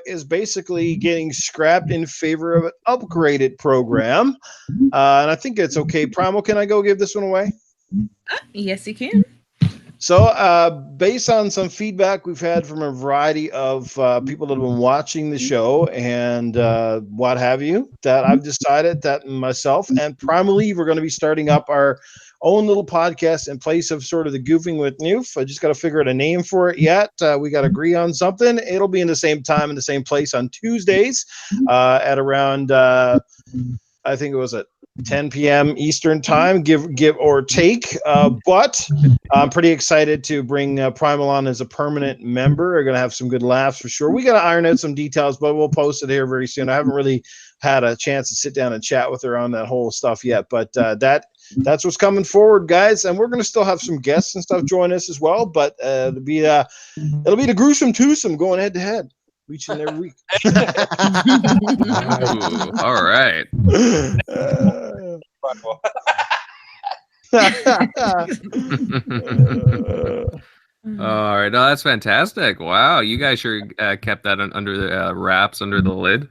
is basically getting scrapped in favor of an upgraded program. And I think it's okay. Primal, can I go give this one away? Yes, you can. So, based on some feedback we've had from a variety of people that have been watching the show and what have you, that I've decided that myself and Primal Eve are going to be starting up our own little podcast in place of sort of the Goofing with Noof. I just got to figure out a name for it yet. We got to agree on something. It'll be in the same time in the same place on Tuesdays at around, I think it was at 10 p.m. Eastern time, give or take. But I'm pretty excited to bring Primal on as a permanent member. We're going to have some good laughs for sure. We got to iron out some details, but we'll post it here very soon. I haven't really had a chance to sit down and chat with her on that whole stuff yet, but that's what's coming forward, guys. And we're going to still have some guests and stuff join us as well, but it'll be the gruesome twosome going head to head. Each and every week. Ooh, all right. All right. No, that's fantastic. Wow. You guys sure kept that under the wraps, under the lid.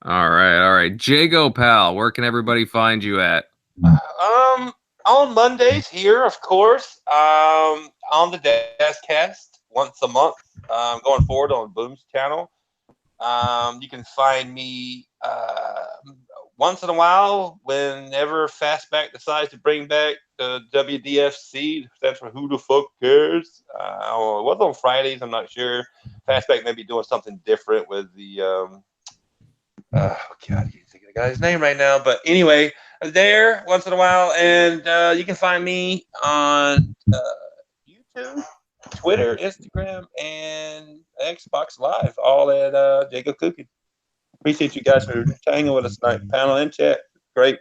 All right. Jago, pal, where can everybody find you at? On Mondays here, of course. On the Dashcast once a month. Going forward on Boom's channel. You can find me once in a while whenever Fastback decides to bring back the WDFC. That's for Who the Fuck Cares. It was on Fridays, I'm not sure. Fastback may be doing something different with the God, I can't think of the guy's name right now. But anyway, there once in a while. And you can find me on YouTube, Twitter, Instagram, and Xbox Live, all at Jacob Cookie. Appreciate you guys for hanging with us tonight, panel and chat. Great.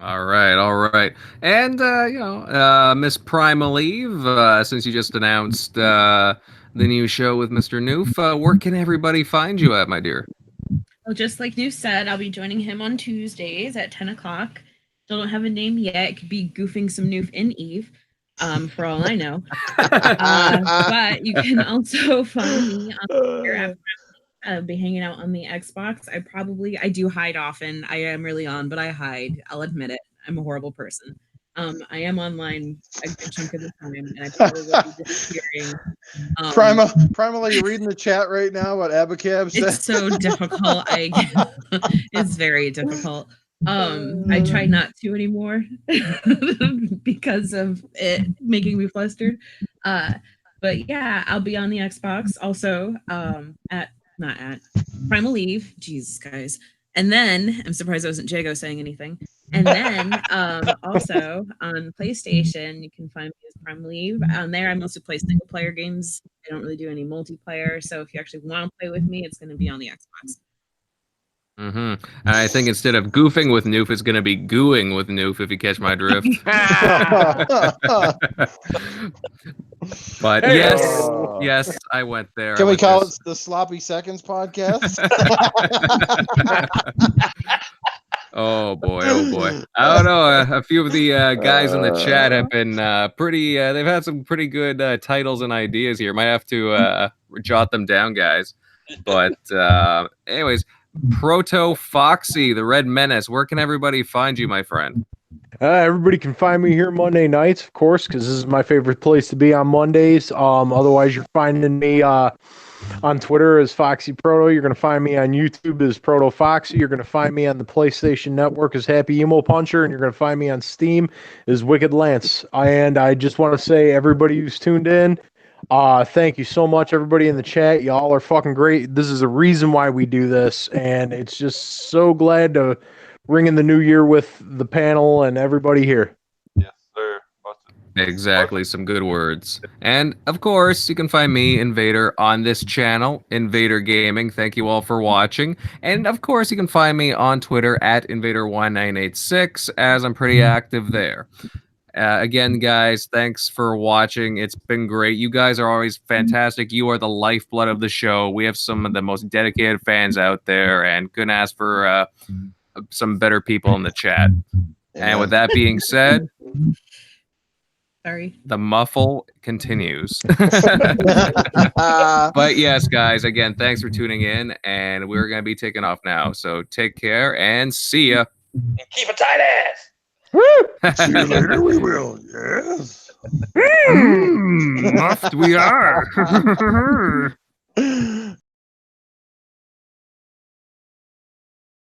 All right. And, Miss Primal Eve, since you just announced the new show with Mr. Noof, where can everybody find you at, my dear? Well, just like Noof said, I'll be joining him on Tuesdays at 10 o'clock. Still don't have a name yet. It could be Goofing Some Noof in Eve. For all I know. But you can also find me on Twitter. I'll be hanging out on the Xbox. I do hide often. I am really on, but I hide. I'll admit it. I'm a horrible person. I am online a good chunk of the time, and I probably will be disappearing. Primal, are you reading the chat right now? What Abacab said? It's so difficult. It's very difficult. I try not to anymore because of it making me flustered. But yeah, I'll be on the Xbox also not at Primal Eve. Jesus, guys. And then I'm surprised it wasn't Jago saying anything. And then also on PlayStation, you can find me as Primal Eve. On there, I mostly play single player games. I don't really do any multiplayer. So if you actually want to play with me, it's going to be on the Xbox. And I think instead of goofing with Noof, it's going to be gooing with Noof, if you catch my drift. But yes, I went there. Can we call it the Sloppy Seconds podcast? Oh boy. I don't know. A few of the guys in the chat have been they've had some pretty good titles and ideas here. Might have to jot them down, guys. But anyways, Proto Foxy, the Red Menace. Where can everybody find you, my friend? Everybody can find me here Monday nights, of course, because this is my favorite place to be on Mondays. Otherwise, you're finding me on Twitter as Foxy Proto. You're going to find me on YouTube as Proto Foxy. You're going to find me on the PlayStation Network as Happy Emo Puncher, and you're going to find me on Steam as Wicked Lance. And I just want to say, everybody who's tuned in, thank you so much, everybody in the chat. Y'all are fucking great. This is a reason why we do this, and it's just so glad to ring in the new year with the panel and everybody here. Yes, sir. Exactly, some good words. And of course, you can find me, Invader, on this channel, Invader Gaming. Thank you all for watching. And of course, you can find me on Twitter at Invader1986, as I'm pretty active there. Again, guys, thanks for watching. It's been great. You guys are always fantastic. You are the lifeblood of the show. We have some of the most dedicated fans out there, and couldn't ask for some better people in the chat. And with that being said, sorry, the muffle continues. But yes, guys, again, thanks for tuning in, and we're going to be taking off now. So take care and see ya. And keep a tight ass. See you later, we will. Yes. Muffed we are.